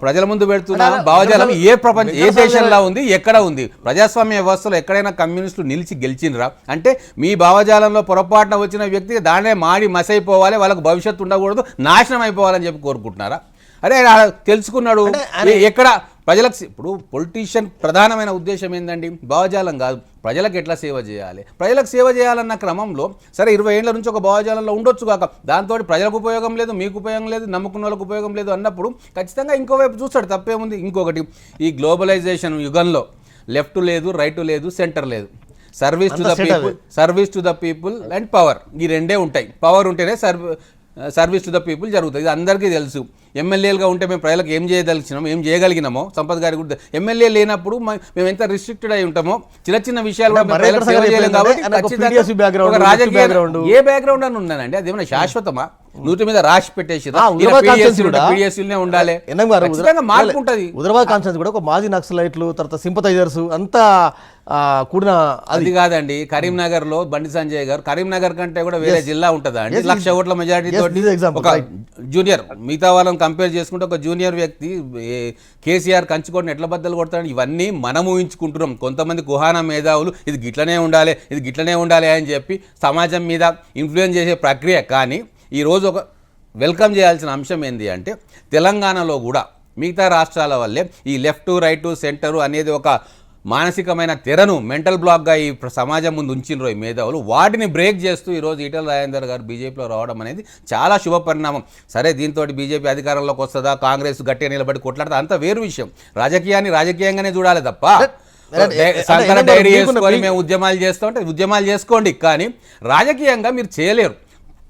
ప్రజల ముందు పెడుతున్న భావజాలం ఏ దేశంలో ఉంది, ఎక్కడ ఉంది? ప్రజాస్వామ్య వ్యవస్థలో ఎక్కడైనా కమ్యూనిస్టులు నిలిచి గెలిచినరా? అంటే మీ భావజాలంలో పొరపాటున వచ్చిన వ్యక్తి దాన్నే మాడి మసైపోవాలి, వాళ్ళకు భవిష్యత్తు ఉండకూడదు, నాశనం అయిపోవాలని చెప్పి కోరుకుంటున్నారా? అరే తెలుసుకున్నాడు ఎక్కడ ప్రజలకు. ఇప్పుడు పొలిటీషియన్ ప్రధానమైన ఉద్దేశం ఏందండి? భావజాలం కాదు, ప్రజలకు ఎట్లా సేవ చేయాలి. ప్రజలకు సేవ చేయాలన్న క్రమంలో సరే 20 ఏళ్ల నుంచి ఒక భావజాలంలో ఉండొచ్చు కాక, దాంతో ప్రజలకు ఉపయోగం లేదు, మీకు ఉపయోగం లేదు, నమ్ముకున్న వాళ్ళకు ఉపయోగం లేదు అన్నప్పుడు ఖచ్చితంగా ఇంకోవైపు చూస్తాడు, తప్పేముంది. ఇంకొకటి, ఈ గ్లోబలైజేషన్ యుగంలో లెఫ్ట్ లేదు, రైట్ లేదు, సెంటర్ లేదు. Service to the people and power, ఈ రెండే ఉంటాయి. పవర్ ఉంటేనే సర్వీస్ టు ద పీపుల్ జరుగుతుంది, ఇది అందరికీ తెలుసు. ఎమ్మెల్యేలుగా ఉంటే మేము ప్రజలకు ఏం చేయగలిగినామో సంపత్ గారి కూడా ఎమ్మెల్యే లేనప్పుడు మేము ఎంత రిస్ట్రిక్టెడ్ అయి ఉంటామో, చిన్న విషయాలు ఒక రాజకీయ ఏ బ్యాక్గ్రౌండ్ అని ఉన్నానండి, అదేమన్నా శాశ్వతమా? నూతి మీద రాసి పెట్టేసి ఉండాలి, మార్పు ఉంటుంది. హుజరాబాద్ కాన్స్టిట్యూన్సీ కూడా ఒక మాజీ నక్సలైట్లు, తర్వాత సింపథైజర్స్ అంతా కూడిన అది కాదండి. కరీంనగర్ లో బండి సంజయ్ గారు, కరీంనగర్ కంటే కూడా వేరే జిల్లా ఉంటుందా అండి? 1,00,000 ఓట్ల మెజారిటీ తోటి ఒక జూనియర్, మిగతా వాళ్ళని కంపేర్ చేసుకుంటే ఒక జూనియర్ వ్యక్తి కేసీఆర్ కంచుకోవడం ఎట్లా బద్దలు కొడతాడు? ఇవన్నీ మనం ఊహించుకుంటున్నాం. కొంతమంది కుహానా మేధావులు ఇది గిట్లనే ఉండాలి అని చెప్పి సమాజం మీద ఇన్ఫ్లుయెన్స్ చేసే ప్రక్రియ. కానీ ఈరోజు ఒక వెల్కమ్ చేయాల్సిన అంశం ఏంటి అంటే, తెలంగాణలో కూడా మిగతా రాష్ట్రాల వల్లే ఈ లెఫ్ట్ రైటు సెంటరు అనేది ఒక మానసికమైన తెరను మెంటల్ బ్లాక్గా ఈ సమాజం ముందు ఉంచినరు ఈ మేధావులు. వాటిని బ్రేక్ చేస్తూ ఈరోజు ఈటెల రాజేందర్ గారు బీజేపీలో రావడం అనేది చాలా శుభ పరిణామం. సరే, దీంతో బీజేపీ అధికారంలోకి వస్తుందా, కాంగ్రెస్ గట్టిగా నిలబడి కొట్లాడుతా, అంత వేరు విషయం. రాజకీయాన్ని రాజకీయంగానే చూడాలి తప్ప సంకర డైరీ చేసుకొని మేము ఉద్యమాలు చేస్తామంటే ఉద్యమాలు చేసుకోండి, కానీ రాజకీయంగా మీరు చేయలేరు.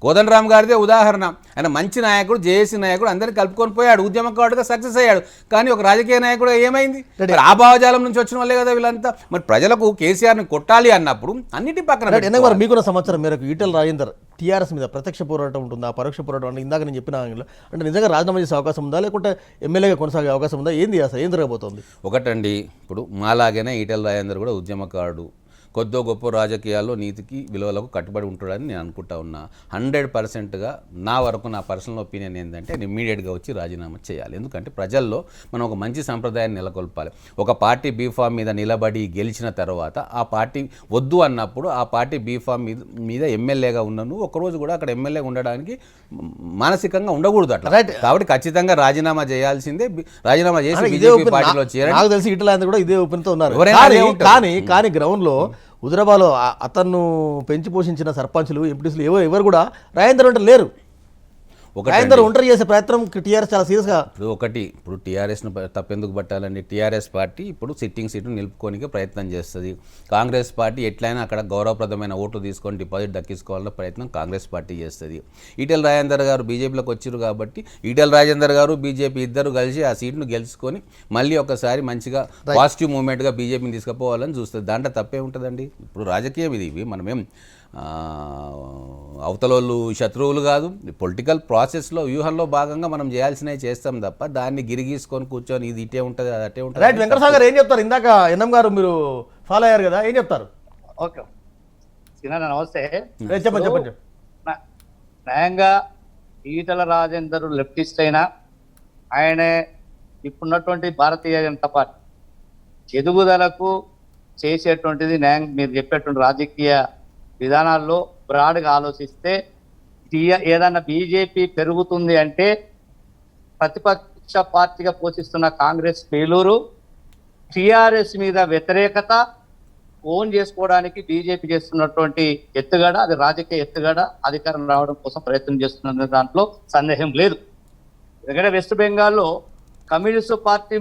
కోదండరామ్ గారిదే ఉదాహరణ. ఆయన మంచి నాయకుడు, జేఏసీ నాయకుడు, అందరినీ కలుపుకొని పోయాడు, ఉద్యమకారుడుగా సక్సెస్ అయ్యాడు. కానీ ఒక రాజకీయ నాయకుడు ఏమైంది? ఆ భావజాలం నుంచి వచ్చిన వాళ్ళే కదా వీళ్ళంతా. మరి ప్రజలకు కేసీఆర్ని కొట్టాలి అన్నప్పుడు అన్నిటి పక్కన మీకున్న సమాచారం మేరకు ఈటెల రాజేందర్ టీఆర్ఎస్ మీద ప్రత్యక్ష పోరాటం ఉంటుందా, పరోక్ష పోరాటం అంటే ఇందాక నేను చెప్పిన అంటే నిజంగా రాజీనామా చేసే అవకాశం ఉందా, లేకుంటే ఎమ్మెల్యేగా కొనసాగే అవకాశం ఉందా? ఏంది అసలు ఏం జరగబోతోంది? ఒకటండి, ఇప్పుడు మాలాగనే ఈటెల రాజేందర్ కూడా ఉద్యమకారుడు, కొద్దో గొప్ప రాజకీయాల్లో నీతికి విలువలకు కట్టుబడి ఉంటాడని నేను అనుకుంటా ఉన్నా. 100%గా నా వరకు నా పర్సనల్ ఒపీనియన్ ఏంటంటే ఇమ్మీడియట్గా వచ్చి రాజీనామా చేయాలి. ఎందుకంటే ప్రజల్లో మనం ఒక మంచి సంప్రదాయాన్ని నెలకొల్పాలి. ఒక పార్టీ బీఫామ్ మీద నిలబడి గెలిచిన తర్వాత ఆ పార్టీ వద్దు అన్నప్పుడు ఆ పార్టీ బీఫామ్ మీద ఎమ్మెల్యేగా ఉన్నాను ఒకరోజు కూడా అక్కడ ఎమ్మెల్యేగా ఉండడానికి మానసికంగా ఉండకూడదు అట్లా. కాబట్టి ఖచ్చితంగా రాజీనామా చేయాల్సిందే. రాజీనామా చేసి బీజేపీ పార్టీలో చేయాలి. నాకు తెలిసి ఈటెల కూడా ఇదే ఒపీనియన్తో ఉన్నారు. కానీ గ్రౌండ్లో హుజరాబాద్లో అతను పెంచి పోషించిన సర్పంచులు, ఎంపీటీసీలు ఎవరు కూడా రాజేందర్ అంటే లేరు. రాజేందర్ ఒంటరి చేసే ప్రయత్నం టీఆర్ఎస్ చాలా సీరియస్గా. ఇప్పుడు టీఆర్ఎస్ను తప్పెందుకు పట్టాలండి? టీఆర్ఎస్ పార్టీ ఇప్పుడు సిట్టింగ్ సీటును నిలుపుకోనికి ప్రయత్నం చేస్తుంది. కాంగ్రెస్ పార్టీ ఎట్లయినా అక్కడ గౌరవప్రదమైన ఓట్లు తీసుకొని డిపాజిట్ దక్కించుకోవాలన్న ప్రయత్నం కాంగ్రెస్ పార్టీ చేస్తుంది. ఈటెల రాజేందర్ గారు బీజేపీలోకి వచ్చారు కాబట్టి ఈటెల రాజేందర్ గారు బీజేపీ ఇద్దరు కలిసి ఆ సీట్ను గెలుచుకొని మళ్ళీ ఒకసారి మంచిగా పాజిటివ్ మూవ్మెంట్గా బీజేపీని తీసుకుపోవాలని చూస్తుంది. దాంట్లో తప్పే ఉంటుందండి. ఇప్పుడు రాజకీయం ఇది, మనమేం అవతలోళ్ళు శత్రువులు కాదు. పొలిటికల్ ప్రాసెస్లో వ్యూహంలో భాగంగా మనం చేయాల్సినవి చేస్తాం తప్ప దాన్ని గిరిగీసుకొని కూర్చొని ఇది ఇటే ఉంటుంది అది అటే ఉంటుంది. రైట్, వెంకటరావు గారు ఏం చెప్తారు? ఇందాక ఎన్ఎం గారు మీరు ఫాలో అయ్యారు కదా, ఏం చెప్తారు? ఓకే నమస్తే. చెప్పండి. న్యాయంగా ఈటెల రాజేందర్ లెఫ్టిస్ట్ అయినా ఆయనే ఇప్పుడున్నటువంటి భారతీయ జనతా పార్టీ ఎదుగుదలకు చేసేటువంటిది న్యాయం. మీరు చెప్పేటువంటి రాజకీయ విధానాల్లో బ్రాడ్గా ఆలోచిస్తే ఏదన్నా బీజేపీ పెరుగుతుంది అంటే ప్రతిపక్ష పార్టీగా పోషిస్తున్న కాంగ్రెస్ ఫెయిలూరు, టిఆర్ఎస్ మీద వ్యతిరేకత, ఓన్ చేసుకోవడానికి బీజేపీ చేస్తున్నటువంటి ఎత్తుగడ, అది రాజకీయ ఎత్తుగడ, అధికారం రావడం కోసం ప్రయత్నం చేస్తున్న దాంట్లో సందేహం లేదు. ఎందుకంటే వెస్ట్ బెంగాల్లో కమ్యూనిస్టు పార్టీ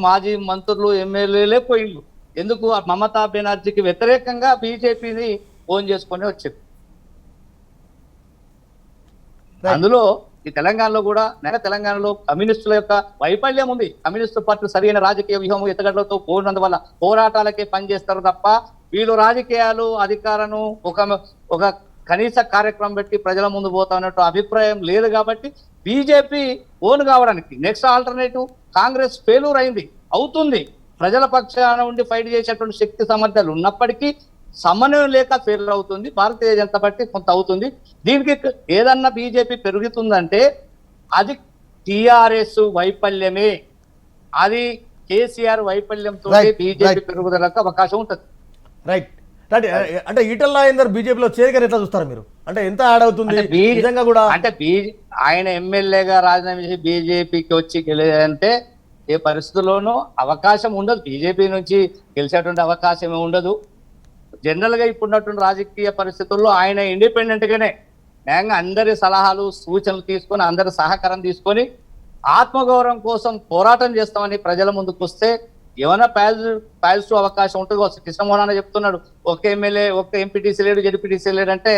మాజీ మంత్రులు, ఎమ్మెల్యేలే పోయిండ్రు. ఎందుకు? మమతా బెనర్జీకి వ్యతిరేకంగా బీజేపీని ఓన్ చేసుకొని వచ్చారు. అందులో ఈ తెలంగాణలో కూడా తెలంగాణలో కమ్యూనిస్టుల యొక్క వైఫల్యం ఉంది. కమ్యూనిస్టు పార్టీ సరైన రాజకీయ వ్యూహం ఎత్తుగడలతో పోయినందువల్ల పోరాటాలకే పనిచేస్తారు తప్ప వీళ్ళు రాజకీయాలు అధికారాన్ని ఒక కనీస కార్యక్రమం పెట్టి ప్రజల ముందు పోతామన్నట్టు అభిప్రాయం లేదు. కాబట్టి బీజేపీ ఓన్ కావడానికి నెక్స్ట్ ఆల్టర్నేటివ్ కాంగ్రెస్ ఫెయిల్యూర్ అయింది, అవుతుంది. ప్రజల పక్షాన ఉండి ఫైట్ చేసేటువంటి శక్తి సామర్థ్యాలు ఉన్నప్పటికీ సమన్వయం లేక ఫెయిల్ అవుతుంది. భారతీయ జనతా పార్టీ కొంత అవుతుంది. దీనికి ఏదన్నా బీజేపీ పెరుగుతుందంటే అది టిఆర్ఎస్ వైఫల్యమే, అది కేసీఆర్ వైఫల్యంతో బీజేపీ పెరుగుదలకు అవకాశం ఉంటుంది. Right right. అంటే ఈటల రాజేందర్ బీజేపీలో చేరికని ఎట్లా చూస్తారు మీరు? అంటే ఎంత యాడ్ అవుతుంది నిజంగా కూడా? అంటే ఆయన ఎమ్మెల్యేగా రాజీనామా చేసి బీజేపీకి వచ్చి గెలిచారంటే ఏ పరిస్థితుల్లోనూ అవకాశం ఉండదు. బీజేపీ నుంచి గెలిచేటువంటి అవకాశమే ఉండదు. జనరల్ గా ఇప్పుడున్నటువంటి రాజకీయ పరిస్థితుల్లో ఆయన ఇండిపెండెంట్ గానే న్యాయంగా అందరి సలహాలు సూచనలు తీసుకొని అందరి సహకారం తీసుకొని ఆత్మగౌరవం కోసం పోరాటం చేస్తామని ప్రజల ముందుకు వస్తే ఏమైనా పాజిటివ్ అవకాశం ఉంటుంది. కృష్ణమోహన్ చెప్తున్నాడు, ఒక ఎమ్మెల్యే ఒక ఎంపీటీసీ లేడు, జడ్పీటీసీ లేడు అంటే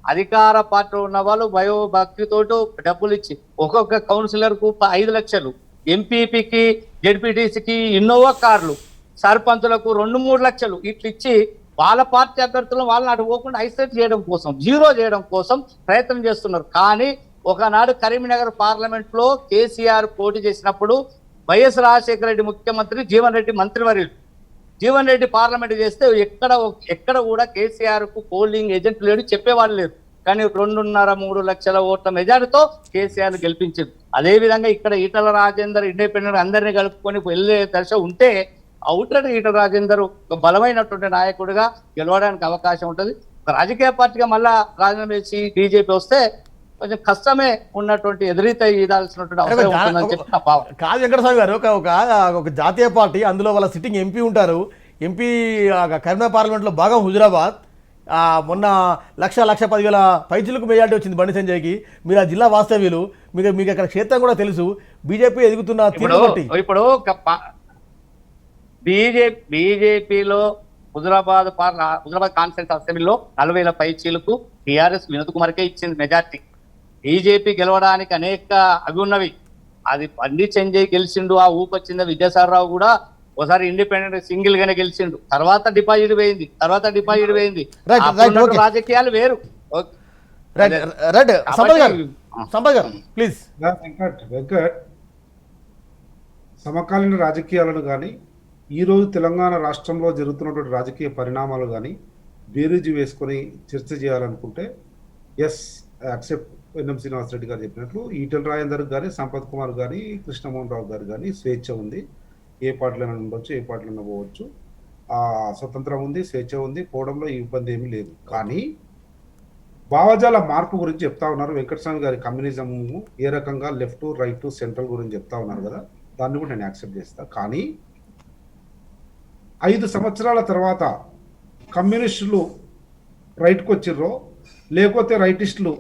అధికార పార్టీలో ఉన్న వాళ్ళు భయభక్తితో డబ్బులు ఇచ్చి ఒక్కొక్క కౌన్సిలర్ కు 5 లక్షలు, ఎంపీపీకి జడ్పీటీసీకి ఇన్నోవా కార్లు, సర్పంచులకు 2-3 లక్షలు ఇట్లా ఇచ్చి వాళ్ళ పార్టీ అభ్యర్థులను వాళ్ళని అటు పోకుండా ఐసోలేట్ చేయడం కోసం, జీరో చేయడం కోసం ప్రయత్నం చేస్తున్నారు. కానీ ఒకనాడు కరీంనగర్ పార్లమెంట్ లో కేసీఆర్ పోటీ చేసినప్పుడు వైఎస్ రాజశేఖర రెడ్డి ముఖ్యమంత్రి, జీవన్ రెడ్డి మంత్రివర్యులు. జీవన్ రెడ్డి పార్లమెంట్ చేస్తే ఎక్కడ కూడా కేసీఆర్ కు పోలింగ్ ఏజెంట్ లేడు, చెప్పేవాళ్ళు లేరు. కానీ 2.5-3 లక్షల ఓట్ల మెజారిటీతో కేసీఆర్ గెలిపించారు. అదే విధంగా ఇక్కడ ఈటల రాజేందర్ ఇండిపెండెంట్ అందరినీ కలుపుకొని వెళ్ళే దశ ఉంటే అవుటర్ ఈటల రాజేందర్ ఒక బలమైనటువంటి నాయకుడిగా గెలవడానికి అవకాశం ఉంటుంది. రాజకీయ పార్టీగా మళ్ళా రాజీనామా చేసి బీజేపీ వస్తే కొంచెం కష్టమే ఉన్నటువంటి ఎదురీత ఇదాల్సినటువంటి అవసరం ఉంటుందని చెప్పి నా భావన. కాదు వెంకటస్వామి గారు, ఒక జాతీయ పార్టీ, అందులో వాళ్ళ సిట్టింగ్ ఎంపీ ఉంటారు. ఎంపీ కరీంనగర్ పార్లమెంట్లో భాగం హుజురాబాద్. మొన్న 1,10,000 పైచులకు మెజార్టీ వచ్చింది బండి సంజయ్కి. మీరు ఆ జిల్లా వాస్తవ్యులు, మీకు అక్కడ క్షేత్రం కూడా తెలుసు. బీజేపీ ఎదుగుతున్న ఇప్పుడు బీజేపీలో హుజురాబాద్ కాన్ఫరెన్స్ అసెంబ్లీలో 40,000 పైచీలకు టీఆర్ఎస్ వినోద్ కుమార్కే ఇచ్చింది మెజార్టీ. బీజేపీ గెలవడానికి అనేక అవి ఉన్నవి. అది బండి సంజయ్ గెలిచిండు, ఆ ఊపొచ్చింది. విద్యాసాగరరావు కూడా ఒకసారి ఇండిపెండెంట్ సింగిల్ గానే గెలిచిండు, తర్వాత డిపాజిట్ పోయింది. రాజకీయాలు వేరు. ప్లీజ్ వెంకట్, సమకాలీన రాజకీయాలను కానీ ఈరోజు తెలంగాణ రాష్ట్రంలో జరుగుతున్నటువంటి రాజకీయ పరిణామాలు కానీ బేరీజు వేసుకొని చర్చ చేయాలనుకుంటే ఎస్ యాక్సెప్ట్ ఎన్ఎం శ్రీనివాసరెడ్డి గారు చెప్పినట్లు ఈటల రాజేందర్ గారి, సంపత్ కుమార్ గారి, కృష్ణమోహన్ రావు గారు కానీ స్వేచ్ఛ ఉంది. ఏ పార్టీలో ఉండొచ్చు, ఏ పార్టీలో పోవచ్చు, ఆ స్వతంత్రం ఉంది, స్వేచ్ఛ ఉంది, పోవడంలో ఈ ఇబ్బంది ఏమీ లేదు. కానీ భావజాల మార్పు గురించి చెప్తా ఉన్నారు వెంకటస్వామి గారి. కమ్యూనిజం ఏ రకంగా లెఫ్ట్, రైట్, సెంట్రల్ గురించి చెప్తా ఉన్నారు కదా, దాన్ని కూడా నేను యాక్సెప్ట్ చేస్తా. కానీ 5 సంవత్సరాల తర్వాత కమ్యూనిస్టులు రైట్కి వచ్చిర్రో లేకపోతే రైటిస్టులు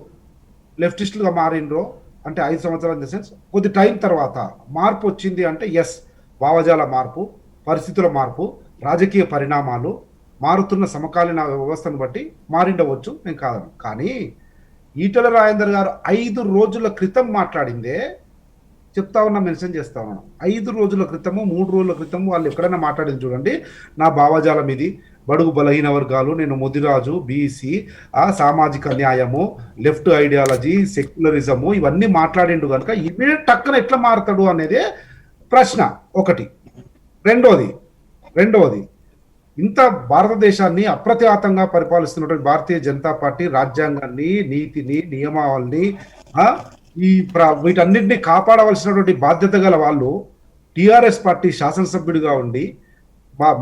లెఫ్టిస్టులుగా మారినరో అంటే 5 సంవత్సరాలు ఇన్ ద సెన్స్ కొద్ది టైం తర్వాత మార్పు వచ్చింది అంటే ఎస్, భావజాల మార్పు, పరిస్థితుల మార్పు, రాజకీయ పరిణామాలు మారుతున్న సమకాలీన వ్యవస్థను బట్టి మారిండవచ్చు, నేను కాదను. కానీ ఈటల రాజేందర్ గారు 5 రోజుల క్రితం మాట్లాడిందే చెప్తా ఉన్నా, మెన్షన్ చేస్తా ఉన్నాను. 5 రోజుల క్రితము, 3 రోజుల క్రితము వాళ్ళు ఎక్కడైనా మాట్లాడింది చూడండి. నా భావజాలం ఇది, బడుగు బలహీన వర్గాలు, నేను ముదిరాజు, బీసీ, సామాజిక న్యాయము, లెఫ్ట్ ఐడియాలజీ, సెక్యులరిజము, ఇవన్నీ మాట్లాడిండు కనుక ఇమీడియట్ టక్కన ఎట్లా మారుతాడు అనేదే ప్రశ్న ఒకటి. రెండవది ఇంత భారతదేశాన్ని అప్రతిహతంగా పరిపాలిస్తున్నటువంటి భారతీయ జనతా పార్టీ రాజ్యాంగాన్ని, నీతిని, నియమావళిని, వీటన్నిటిని కాపాడవలసినటువంటి బాధ్యత గల వాళ్ళు టిఆర్ఎస్ పార్టీ శాసనసభ్యుడిగా ఉండి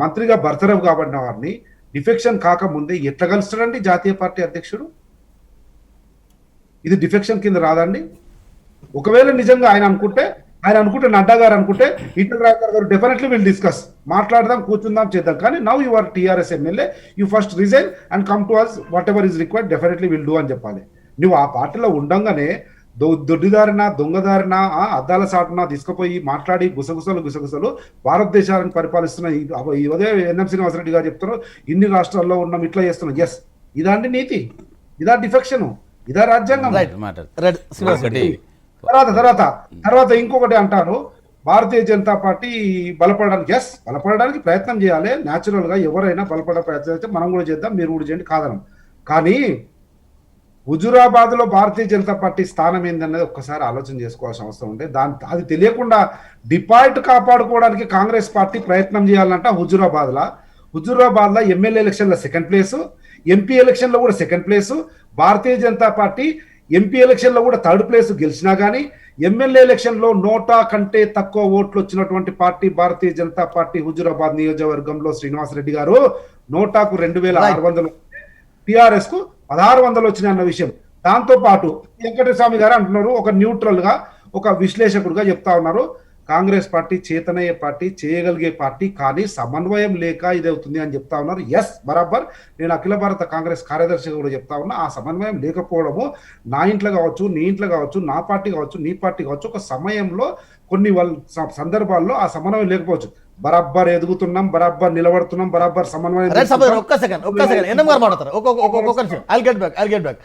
మంత్రిగా బర్తరఫ్ కాబడిన వారిని డిఫెక్షన్ కాకముందే ఎట్లా కలుస్తాడండి జాతీయ పార్టీ అధ్యక్షుడు? ఇది డిఫెక్షన్ కింద రాదండి? ఒకవేళ నిజంగా ఆయన అనుకుంటే ఆయన అనుకుంటే నడ్డా గారు అనుకుంటే ఈటల రాజేందర్ గారు డెఫినెట్లీ విల్ డిస్కస్, మాట్లాడదాం, కూర్చుందాం, చేద్దాం. కానీ now you are TRS MLA, you first resign and come to us, whatever is required definitely will do అని చెప్పాలి. నువ్వు ఆ పార్టీలో ఉండంగానే దొడ్డిదారిన దొంగదారిన అద్దాల సాటున తీసుకుపోయి మాట్లాడి గుసగుసలు భారతదేశాన్ని పరిపాలిస్తున్న ఈ ఉదయం ఎన్ఎం శ్రీనివాసరెడ్డి గారు చెప్తున్నారు ఇన్ని రాష్ట్రాల్లో ఉన్నాం, ఇట్లా చేస్తున్నాం. ఎస్, ఇదాంటి నీతి, ఇదా డిఫెక్షన్, ఇదా రాజ్యాంగం. తర్వాత ఇంకొకటి అంటారు, భారతీయ జనతా పార్టీ బలపడడానికి, ఎస్ బలపడడానికి ప్రయత్నం చేయాలి. న్యాచురల్ గా ఎవరైనా బలపడే ప్రయత్నం అయితే మనం కూడా చేద్దాం, మీరు కూడా చేయండి, కాదనం. కానీ హుజురాబాద్ లో భారతీయ జనతా పార్టీ స్థానం ఏందన్నది ఒక్కసారి ఆలోచన చేసుకోవాల్సిన అవసరం ఉంటే అది తెలియకుండా డిపాజిట్ కాపాడుకోవడానికి కాంగ్రెస్ పార్టీ ప్రయత్నం చేయాలంట. హుజురాబాద్ లో ఎమ్మెల్యే ఎలక్షన్ లో సెకండ్ ప్లేస్, ఎంపీ ఎలక్షన్ లో కూడా second place. Bharatiya Janata party MP election లో కూడా థర్డ్ ప్లేస్ గెలిచినా గానీ ఎమ్మెల్యే ఎలక్షన్ లో 100 కంటే తక్కువ ఓట్లు వచ్చినటువంటి పార్టీ భారతీయ జనతా పార్టీ. హుజురాబాద్ నియోజకవర్గంలో శ్రీనివాసరెడ్డి గారు 100కు 2600, టిఆర్ఎస్ కు 1600 వచ్చినాయి అన్న విషయం. దాంతో పాటు వెంకటస్వామి గారు అంటున్నారు, ఒక న్యూట్రల్ గా ఒక విశ్లేషకుడుగా చెప్తా ఉన్నారు, కాంగ్రెస్ పార్టీ చేతనయ్యే పార్టీ, చేయగలిగే పార్టీ, కానీ సమన్వయం లేక ఇదవుతుంది అని చెప్తా ఉన్నారు. ఎస్, బరాబర్. నేను అఖిల భారత కాంగ్రెస్ కార్యదర్శిగా కూడా చెప్తా ఉన్నా, ఆ సమన్వయం లేకపోవడము నా ఇంట్లో కావచ్చు, నీ ఇంట్లో కావచ్చు, నా పార్టీ కావచ్చు, నీ పార్టీ కావచ్చు, ఒక సమయంలో కొన్ని సందర్భాల్లో ఆ సమన్వయం లేకపోవచ్చు. బరాబర్ ఎదుగుతున్నాం, బరాబర్ నిలబడుతున్నాం, బరాబర్ సమన్వయం. ఒక్క సెకండ్ ఎన్ఎం గారు మాట్లాడతారు. ఒక్క నిమిషం, ఐల్ గెట్ బ్యాక్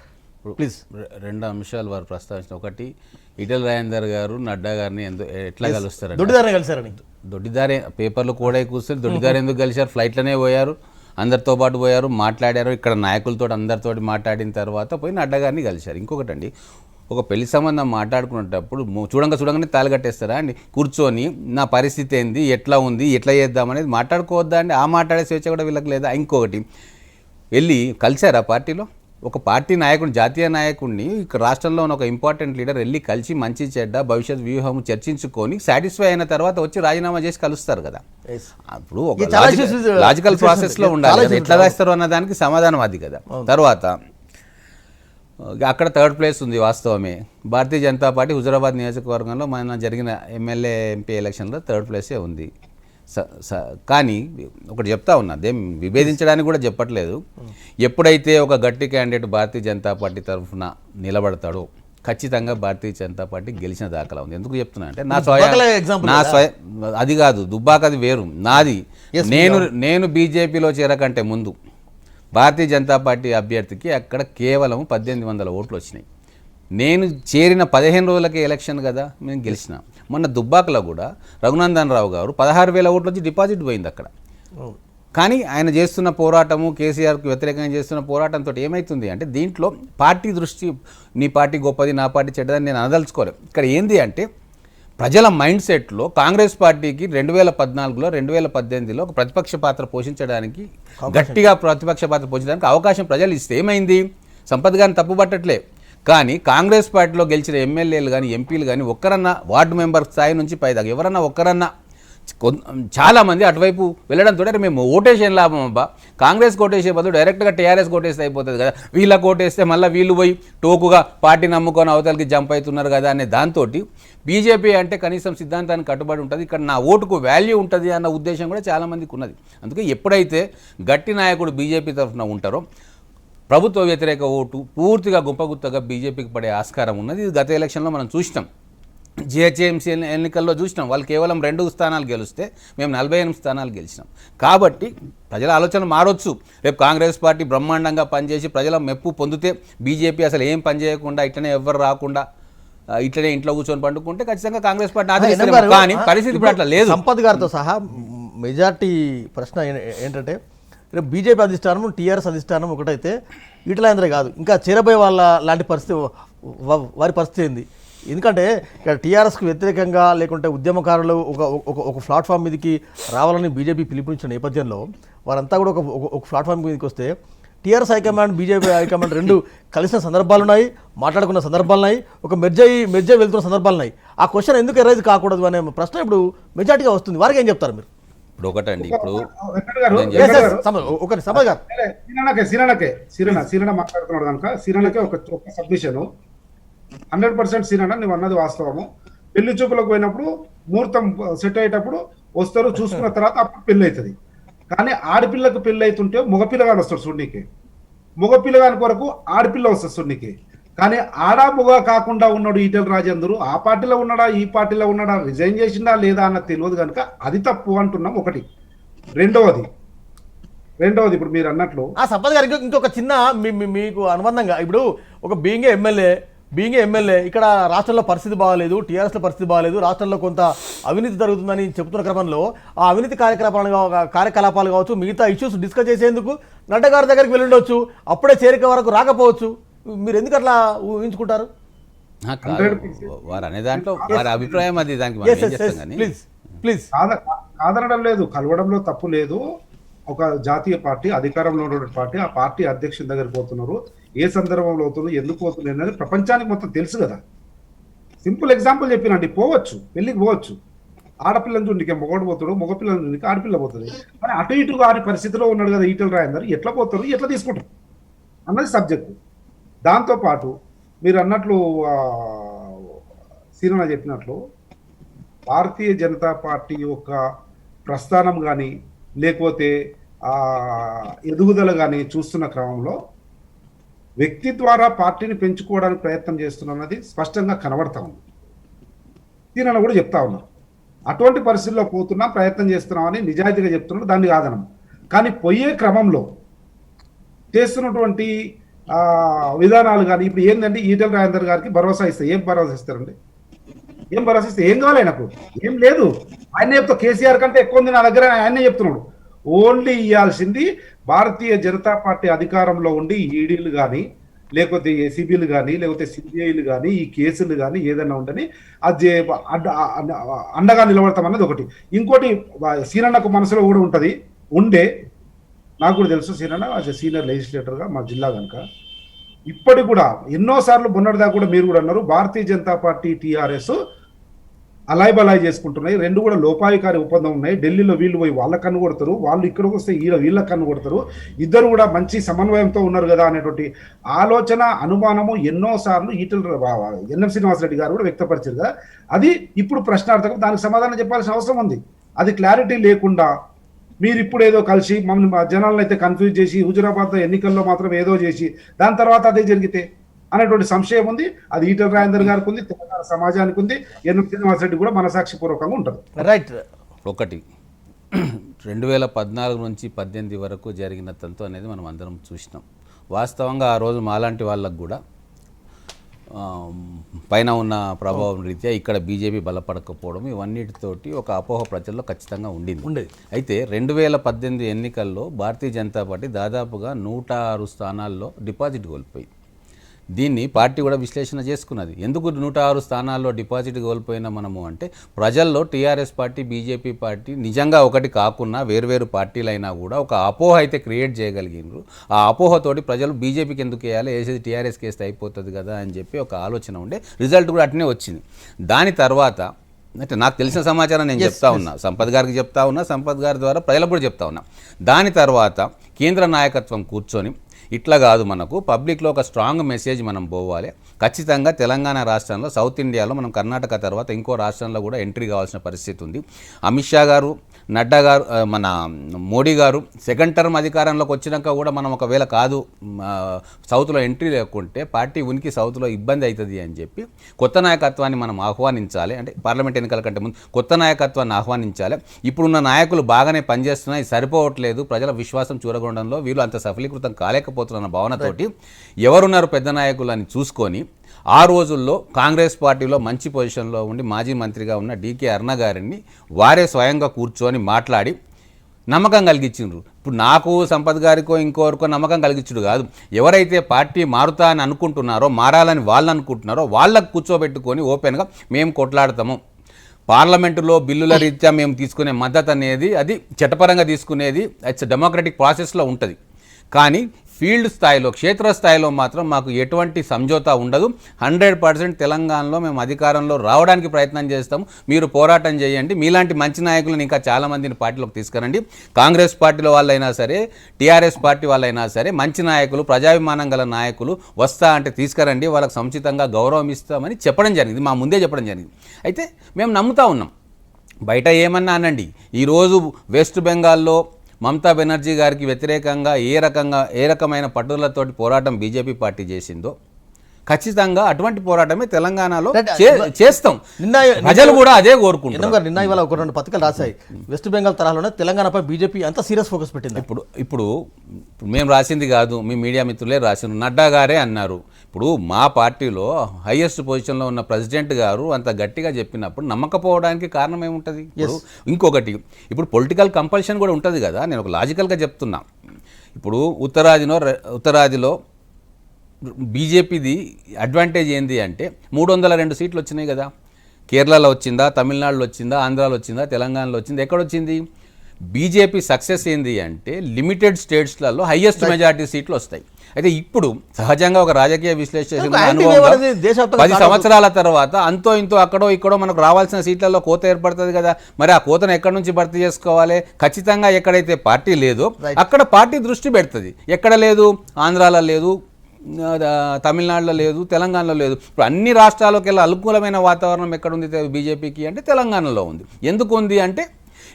ప్లీజ్. రెండు అంశాలు వారు ప్రస్తావించిన, ఒకటి ఈటెల రాజేందర్ గారు నడ్డా గారిని ఎట్లా కలుస్తారు? దొడ్డిదారిని కలిసారని. దొడ్డిదారే పేపర్లు కూడా కూర్చొని దొడ్డిదారి ఎందుకు కలిశారు? ఫ్లైట్లోనే పోయారు, అందరితో పాటు పోయారు, మాట్లాడారు, ఇక్కడ నాయకులతో అందరితో మాట్లాడిన తర్వాత పోయి నడ్డా గారిని కలిశారు. ఇంకొకటి అండి, ఒక పెళ్లి సంబంధం మాట్లాడుకునేటప్పుడు చూడంగానే తాళి కట్టేస్తారా అండి? కూర్చొని నా పరిస్థితి ఏంది, ఎట్లా ఉంది, ఎట్లా చేద్దామనేది మాట్లాడుకోవద్దా అండి? ఆ మాట్లాడే స్వేచ్ఛ కూడా వీళ్ళకి లేదా? ఇంకొకటి, వెళ్ళి కలిశారా పార్టీలో? ఒక పార్టీ నాయకుడిని, జాతీయ నాయకుడిని, రాష్ట్రంలో ఉన్న ఒక ఇంపార్టెంట్ లీడర్ వెళ్ళి కలిసి మంచి చెడ్డ భవిష్యత్ వ్యూహం చర్చించుకొని సాటిస్ఫై అయిన తర్వాత వచ్చి రాజీనామా చేసి కలుస్తారు కదా. అప్పుడు ఒక లాజికల్ ప్రాసెస్లో ఉండాలి కదా. ఎట్లా రాస్తారు అన్న దానికి సమాధానం అది కదా. తర్వాత అక్కడ థర్డ్ ప్లేస్ ఉంది, వాస్తవమే. భారతీయ జనతా పార్టీ హుజురాబాద్ నియోజకవర్గంలో మన జరిగిన ఎమ్మెల్యే ఎంపీ ఎలక్షన్లో థర్డ్ ప్లేసే ఉంది. కానీ ఒకటి చెప్తా ఉన్నా, అదేం విభేదించడానికి కూడా చెప్పట్లేదు. ఎప్పుడైతే ఒక గట్టి క్యాండిడేట్ భారతీయ జనతా పార్టీ తరఫున నిలబడతాడో ఖచ్చితంగా భారతీయ జనతా పార్టీ గెలిచిన దాఖలా ఉంది. ఎందుకు చెప్తున్నా అంటే నా స్వయం అది కాదు, దుబ్బాకది వేరు, నాది. నేను బీజేపీలో చేరకంటే ముందు భారతీయ జనతా పార్టీ అభ్యర్థికి అక్కడ కేవలం 1800 ఓట్లు వచ్చినాయి. నేను చేరిన 15 రోజులకే ఎలక్షన్ కదా, నేను గెలిచిన. మొన్న దుబ్బాకలో కూడా రఘునందన్ రావు గారు 16,000 ఓట్లు వచ్చి డిపాజిట్ పోయింది అక్కడ. కానీ ఆయన చేస్తున్న పోరాటము, కేసీఆర్కి వ్యతిరేకంగా చేస్తున్న పోరాటంతో ఏమవుతుంది అంటే, దీంట్లో పార్టీ దృష్టి, నీ పార్టీ గొప్పది, నా పార్టీ చెడ్డదని నేను అనదలుచుకోలేదు. ఇక్కడ ఏంది అంటే, ప్రజల మైండ్ సెట్లో కాంగ్రెస్ పార్టీకి 2014లో 2018లో ఒక ప్రతిపక్ష పాత్ర పోషించడానికి, గట్టిగా ప్రతిపక్ష పాత్ర పోషించడానికి అవకాశం ప్రజలు ఇస్తే ఏమైంది? సంపత్ గారిని తప్పుపట్టట్లే, కానీ కాంగ్రెస్ పార్టీలో గెలిచిన ఎమ్మెల్యేలు కానీ ఎంపీలు కానీ ఒక్కరన్నా, వార్డు మెంబర్ స్థాయి నుంచి పైదాకా ఎవరన్నా ఒక్కరన్నా, చాలామంది అటువైపు వెళ్ళడంతో మేము ఓటేషన్ లాభం అబ్బా, కాంగ్రెస్ కోటేసే బదులు డైరెక్ట్గా టీఆర్ఎస్ కోటేస్తే అయిపోతుంది కదా, వీళ్ళ కోటేస్తే మళ్ళీ వీళ్ళు పోయి టోకుగా పార్టీ నమ్ముకొని అవతలకి జంప్ అవుతున్నారు కదా అనే దాంతో బీజేపీ అంటే కనీసం సిద్ధాంతానికి కట్టుబడి ఉంటుంది, ఇక్కడ నా ఓటుకు వాల్యూ ఉంటుంది అన్న ఉద్దేశం కూడా చాలామందికి ఉన్నది. అందుకే ఎప్పుడైతే గట్టి నాయకుడు బీజేపీ తరఫున ఉంటారో ప్రభుత్వ వ్యతిరేక ఓటు పూర్తిగా గుంపగుత్తగా బీజేపీకి పడే ఆస్కారం ఉన్నది. ఇది గత ఎలక్షన్లో మనం చూసినాం, జిహెచ్ఎంసీ ఎన్నికల్లో చూసినాం. వాళ్ళు కేవలం 2 స్థానాలు గెలిస్తే మేము 48 స్థానాలు గెలిచినాం. కాబట్టి ప్రజల ఆలోచన మారొచ్చు. రేపు కాంగ్రెస్ పార్టీ బ్రహ్మాండంగా పనిచేసి ప్రజల మెప్పు పొందితే, బీజేపీ అసలు ఏం పని చేయకుండా ఇట్లనే ఎవ్వరు రాకుండా ఇట్లనే ఇంట్లో కూర్చొని పండుకుంటే ఖచ్చితంగా కాంగ్రెస్ పార్టీ ఆదరిస్తారు. కానీ పరిస్థితి ఇప్పుడు అట్లా లేదు. సంపత్ గారితో సహా మెజార్టీ ప్రశ్న ఏంటంటే, రేపు బీజేపీ అధిష్టానం, టీఆర్ఎస్ అధిష్టానం ఒకటైతే ఈటల రాజేందర్ కాదు, ఇంకా చేరబోయే వాళ్ళ లాంటి పరిస్థితి, వారి పరిస్థితి ఏంది? ఎందుకంటే ఇక్కడ టీఆర్ఎస్కు వ్యతిరేకంగా లేకుంటే ఉద్యమకారులు ఒక ప్లాట్ఫామ్ మీదకి రావాలని బీజేపీ పిలుపునిచ్చిన నేపథ్యంలో వారంతా కూడా ఒక ప్లాట్ఫామ్ మీదకి వస్తే టీఆర్ఎస్ హైకమాండ్, బీజేపీ హైకమాండ్ రెండు కలిసిన సందర్భాలు ఉన్నాయి, మాట్లాడుకున్న సందర్భాలు ఉన్నాయి, ఒక మెర్జై వెళ్తున్న సందర్భాలు ఉన్నాయి. ఆ క్వశ్చన్ ఎందుకు ఎరైజ్ కాకూడదు అనే ప్రశ్న ఇప్పుడు మెజార్టీగా వస్తుంది. వారికి ఏం చెప్తారు మీరు? ఇప్పుడు ఒకటండి, ఇప్పుడు సిరణ మాట్లాడుతున్నాడు కనుక సిరణకే ఒక సబ్మిషన్. 100% సిరణ నువ్వు అన్నది వాస్తవము. పెళ్లి చూపులకు పోయినప్పుడు ముహూర్తం సెట్ అయ్యేటప్పుడు వస్తారు, చూసుకున్న తర్వాత అప్పుడు పెళ్లి అవుతుంది. కానీ ఆడపిల్లకు పెళ్లి అవుతుంటే మగపిల్లగాడు వస్తాడు సున్నికి, మగపిల్లగాని కొరకు ఆడపిల్ల వస్తుంది సున్నికి. కానీ ఆడా మగ కాకుండా ఉన్నాడు ఈటెల రాజేందర్. ఆ పార్టీలో ఉన్నాడా, ఈ పార్టీలో ఉన్నాడా, రిజైన్ చేసిందా లేదా అన్నది తెలియదు కనుక అది తప్పు అంటున్నాం ఒకటి. రెండవది ఇప్పుడు మీరు అన్నట్లు సంపత్ గారు ఇంకొక చిన్న మీకు అనుబంధంగా, ఇప్పుడు ఒక బీయింగ్ ఎమ్మెల్యే ఇక్కడ రాష్ట్రంలో పరిస్థితి బాగాలేదు, టీఆర్ఎస్లో పరిస్థితి బాగాలేదు, రాష్ట్రంలో కొంత అవినీతి జరుగుతుందని చెప్తున్న క్రమంలో ఆ అవినీతి కార్యకలాపాలు కావచ్చు, మిగతా ఇష్యూస్ డిస్కస్ చేసేందుకు నడ్డా గారి దగ్గరికి వెళ్ళి ఉండొచ్చు, అప్పుడే చేరిక వరకు రాకపోవచ్చు. మీరు ఎందుకు అట్లా ఊహించుకుంటారు? వారు అనే దాంట్లో వారి అభిప్రాయం అది, దానికి మనం ఏం చేస్తాం కానీ ప్లీజ్ కాదనడం లేదు, కలవడంలో తప్పు లేదు. ఒక జాతీయ పార్టీ, అధికారంలో ఉన్న పార్టీ, ఆ పార్టీ అధ్యక్షుడి దగ్గరికి పోతున్నారు, ఏ సందర్భంలో అవుతుంది, ఎందుకు పోతుంది అనేది ప్రపంచానికి మొత్తం తెలుసు కదా. సింపుల్ ఎగ్జాంపుల్ చెప్పినండి, పోవచ్చు, పెళ్లికి పోవచ్చు, ఆడపిల్లని చూడడానికి మొగడు పోతాడు, మగపిల్లని చూడడానికి ఆడపిల్ల పోతుంది. కానీ అటు ఇటు వారి పరిస్థితిలో ఉన్నాడు కదా ఈటెల రాజేందర్, ఎట్లా పోతారు, ఎట్లా తీసుకుంటారు అన్నది సబ్జెక్టు. దాంతోపాటు మీరు అన్నట్లు సీనన్న చెప్పినట్లు భారతీయ జనతా పార్టీ యొక్క ప్రస్థానం కానీ లేకపోతే ఎదుగుదల కానీ చూస్తున్న క్రమంలో వ్యక్తి ద్వారా పార్టీని పెంచుకోవడానికి ప్రయత్నం చేస్తున్నది స్పష్టంగా కనబడతా ఉంది. సీనన్న కూడా చెప్తా ఉన్నారు, అటువంటి పరిస్థితుల్లో పోతున్నాం, ప్రయత్నం చేస్తున్నామని నిజాయితీగా చెప్తున్నాడు, దాన్ని కాదనం. కానీ పోయే క్రమంలో చేస్తున్నటువంటి విధానాలు కానీ ఇప్పుడు ఏంటంటే ఈటెల రాజేందర్ గారికి భరోసా ఇస్తే ఏం భరోసా ఇస్తారండి? ఏం భరోసా ఇస్తే ఏం కావాలి? నాకు ఏం లేదు, ఆయన చెప్తా కేసీఆర్ కంటే ఎక్కువ ఉంది నా దగ్గర, ఆయనే చెప్తున్నాడు. ఓన్లీ ఇవ్వాల్సింది భారతీయ జనతా పార్టీ అధికారంలో ఉండి ఈడీలు కానీ లేకపోతే ఏసీబీలు కానీ లేకపోతే సిబిఐలు కానీ ఈ కేసులు కానీ ఏదైనా ఉండని అది అండగా నిలబడతామన్నది ఒకటి. ఇంకోటి సీనన్నకు మనసులో కూడా ఉంటుంది, నాకు కూడా తెలుసు, సీనన్న సీనియర్ లెజిస్లేటర్గా మా జిల్లా కనుక ఇప్పటికి కూడా ఎన్నోసార్లు మొన్నటిదాకా కూడా మీరు కూడా అన్నారు, భారతీయ జనతా పార్టీ టీఆర్ఎస్ అలాయ్ బలాయ్ చేసుకుంటున్నాయి, రెండు కూడా లోపాయికారి ఒప్పందం ఉన్నాయి. ఢిల్లీలో వీళ్ళు పోయి వాళ్ళ కన్ను కొడతారు, వాళ్ళు ఇక్కడికి వస్తే వీళ్ళ కన్ను కొడతారు, ఇద్దరు కూడా మంచి సమన్వయంతో ఉన్నారు కదా అనేటువంటి ఆలోచన అనుమానము ఎన్నోసార్లు ఎన్ఎం శ్రీనివాసరెడ్డి గారు కూడా వ్యక్తపరిచారు కదా. అది ఇప్పుడు ప్రశ్నార్థకం, దానికి సమాధానం చెప్పాల్సిన అవసరం ఉంది. అది క్లారిటీ లేకుండా మీరు ఇప్పుడు ఏదో కలిసి మమ్మల్ని జనాలను అయితే కన్ఫ్యూజ్ చేసి హుజురాబాద్ ఎన్నికల్లో మాత్రం ఏదో చేసి దాని తర్వాత అదే జరిగితే అనేటువంటి సంశయం ఉంది. అది ఈటెల రాజేందర్ గారికి ఉంది, తెలంగాణ సమాజానికి ఉంది, ఎన్ఎం శ్రీనివాసరెడ్డి కూడా మనసాక్షిపూర్వకంగా ఉంటుంది. రైట్. ఒకటి 2014 నుంచి 18 వరకు జరిగిన తంతు అనేది మనం అందరం చూసినాం. వాస్తవంగా ఆ రోజు మాలాంటి వాళ్ళకు కూడా పైన ఉన్న ప్రభావం రీత్యా ఇక్కడ బీజేపీ బలపడకపోవడం ఇవన్నిటితోటి ఒక అపోహ ప్రజల్లో ఖచ్చితంగా ఉండేది. అయితే 2018 ఎన్నికల్లో భారతీయ జనతా పార్టీ దాదాపుగా 106 స్థానాల్లో డిపాజిట్ కోల్పోయింది. దీన్ని పార్టీ కూడా విశ్లేషణ చేసుకున్నది. ఎందుకు 106 స్థానాల్లో డిపాజిట్ కోల్పోయినా మనము అంటే ప్రజల్లో టీఆర్ఎస్ పార్టీ బీజేపీ పార్టీ నిజంగా ఒకటి కాకున్నా వేరువేరు పార్టీలైనా కూడా ఒక అపోహ అయితే క్రియేట్ చేయగలిగినారు. ఆ అపోహతోటి ప్రజలు బీజేపీకి ఎందుకు వేయాలి, వేసేది టీఆర్ఎస్కి వేస్తే అయిపోతుంది కదా అని చెప్పి ఒక ఆలోచన ఉండే, రిజల్ట్ కూడా అట్నే వచ్చింది. దాని తర్వాత అంటే నాకు తెలిసిన సమాచారం నేను చెప్తా ఉన్నా, సంపత్ గారికి చెప్తా ఉన్నా, సంపత్ గారి ద్వారా ప్రజలకు కూడా చెప్తా ఉన్నా. దాని తర్వాత కేంద్ర నాయకత్వం కూర్చొని ఇట్లా కాదు, మనకు పబ్లిక్లో ఒక స్ట్రాంగ్ మెసేజ్ మనం పోవాలి, ఖచ్చితంగా తెలంగాణ రాష్ట్రంలో సౌత్ ఇండియాలో మనం కర్ణాటక తర్వాత ఇంకో రాష్ట్రంలో కూడా ఎంట్రీ కావాల్సిన పరిస్థితి ఉంది. అమిత్ షా గారు, నడ్డా గారు, మన మోడీ గారు సెకండ్ టర్మ్ అధికారంలోకి వచ్చినాక కూడా మనం ఒకవేళ కాదు సౌత్లో ఎంట్రీ లేకుంటే పార్టీ ఉనికి సౌత్లో ఇబ్బంది అవుతుంది అని చెప్పి కొత్త నాయకత్వాన్ని మనం ఆహ్వానించాలి. అంటే పార్లమెంట్ ఎన్నికల కంటే ముందు కొత్త నాయకత్వాన్ని ఆహ్వానించాలి. ఇప్పుడున్న నాయకులు బాగానే పనిచేస్తున్నాయి, సరిపోవట్లేదు, ప్రజల విశ్వాసం చూరగొనడంలో వీళ్ళు అంత సఫలీకృతం కాలేకపోతున్న భావనతోటి ఎవరున్నారు పెద్ద నాయకులు అని చూసుకొని ఆ రోజుల్లో కాంగ్రెస్ పార్టీలో మంచి పొజిషన్లో ఉండి మాజీ మంత్రిగా ఉన్న డీకే అరుణ గారిని వారే స్వయంగా కూర్చొని మాట్లాడి నమ్మకం కలిగించిండ్రు. ఇప్పుడు నాకు సంపత్ గారికో ఇంకోరికో నమ్మకం కలిగించుడు కాదు, ఎవరైతే పార్టీ మారుతా అని అనుకుంటున్నారో, మారాలని వాళ్ళు అనుకుంటున్నారో వాళ్ళకు కూర్చోబెట్టుకొని ఓపెన్గా మేము కొట్లాడతాము, పార్లమెంటులో బిల్లుల రీత్యా మేము తీసుకునే మద్దతు అనేది అది చట్టపరంగా తీసుకునేది ఇట్స్ డెమోక్రటిక్ ప్రాసెస్లో ఉంటుంది. కానీ ఫీల్డ్ స్థాయిలో క్షేత్రస్థాయిలో మాత్రం మాకు ఎటువంటి సంజోతా ఉండదు. 100% తెలంగాణలో మేము అధికారంలో రావడానికి ప్రయత్నం చేస్తాం. మీరు పోరాటం చేయండి. మీలాంటి మంచి నాయకులను ఇంకా చాలామందిని పార్టీలోకి తీసుకురండి. కాంగ్రెస్ పార్టీలో వాళ్ళైనా సరే, టీఆర్ఎస్ పార్టీ వాళ్ళైనా సరే, మంచి నాయకులు, ప్రజాభిమానం గల నాయకులు వస్తా అంటే తీసుకురండి, వాళ్ళకి సముచితంగా గౌరవం ఇస్తామని చెప్పడం జరిగింది. మా ముందే చెప్పడం జరిగింది. అయితే మేము నమ్ముతా ఉన్నాం. బయట ఏమన్నా అనండి, ఈరోజు వెస్ట్ బెంగాల్లో మమతా బెనర్జీ గారికి వ్యతిరేకంగా ఏ రకమైన పట్టుదలతోటి పోరాటం బీజేపీ పార్టీ చేసిందో ఖచ్చితంగా అటువంటి పోరాటమే తెలంగాణలో చేస్తాం. ప్రజలు కూడా అదే కోరుకుంటున్నారు. నిన్న ఇవాళ ఒక 2 పత్రికలు రాశాయి, వెస్ట్ బెంగాల్ తరహాలోనే తెలంగాణపై బీజేపీ అంత సీరియస్ ఫోకస్ పెట్టింది. ఇప్పుడు మేము రాసింది కాదు, మీ మీడియా మిత్రులే రాసినారు. నడ్డా గారే అన్నారు. ఇప్పుడు మా పార్టీలో హైయెస్ట్ పొజిషన్లో ఉన్న ప్రెసిడెంట్ గారు అంత గట్టిగా చెప్పినప్పుడు నమ్మకపోవడానికి కారణం ఏముంటుంది? ఇంకొకటి, ఇప్పుడు పొలిటికల్ కంపల్షన్ కూడా ఉంటుంది కదా. నేను ఒక లాజికల్గా చెప్తున్నా. ఇప్పుడు ఉత్తరాదిలో బీజేపీది అడ్వాంటేజ్ ఏంది అంటే 302 సీట్లు వచ్చినాయి కదా. కేరళలో వచ్చిందా, తమిళనాడులో వచ్చిందా, ఆంధ్రాలో వచ్చిందా, తెలంగాణలో వచ్చిందా, ఎక్కడొచ్చింది? బీజేపీ సక్సెస్ ఏంది అంటే లిమిటెడ్ స్టేట్స్లలో హైయెస్ట్ మెజారిటీ సీట్లు వస్తాయి. అయితే ఇప్పుడు సహజంగా ఒక రాజకీయ విశ్లేషణ అనుభవంగా 10 సంవత్సరాల తర్వాత అంతో ఇంతో అక్కడో ఇక్కడో మనకు రావాల్సిన సీట్లలో కోత ఏర్పడుతుంది కదా. మరి ఆ కోతను ఎక్కడి నుంచి భర్తీ చేసుకోవాలి? ఖచ్చితంగా ఎక్కడైతే పార్టీ లేదో అక్కడ పార్టీ దృష్టి పెడుతుంది. ఎక్కడ లేదు? ఆంధ్రాలో లేదు, తమిళనాడులో లేదు, తెలంగాణలో లేదు. ఇప్పుడు అన్ని రాష్ట్రాలకు వెళ్ళి అనుకూలమైన వాతావరణం ఎక్కడుంది బీజేపీకి అంటే తెలంగాణలో ఉంది. ఎందుకు ఉంది అంటే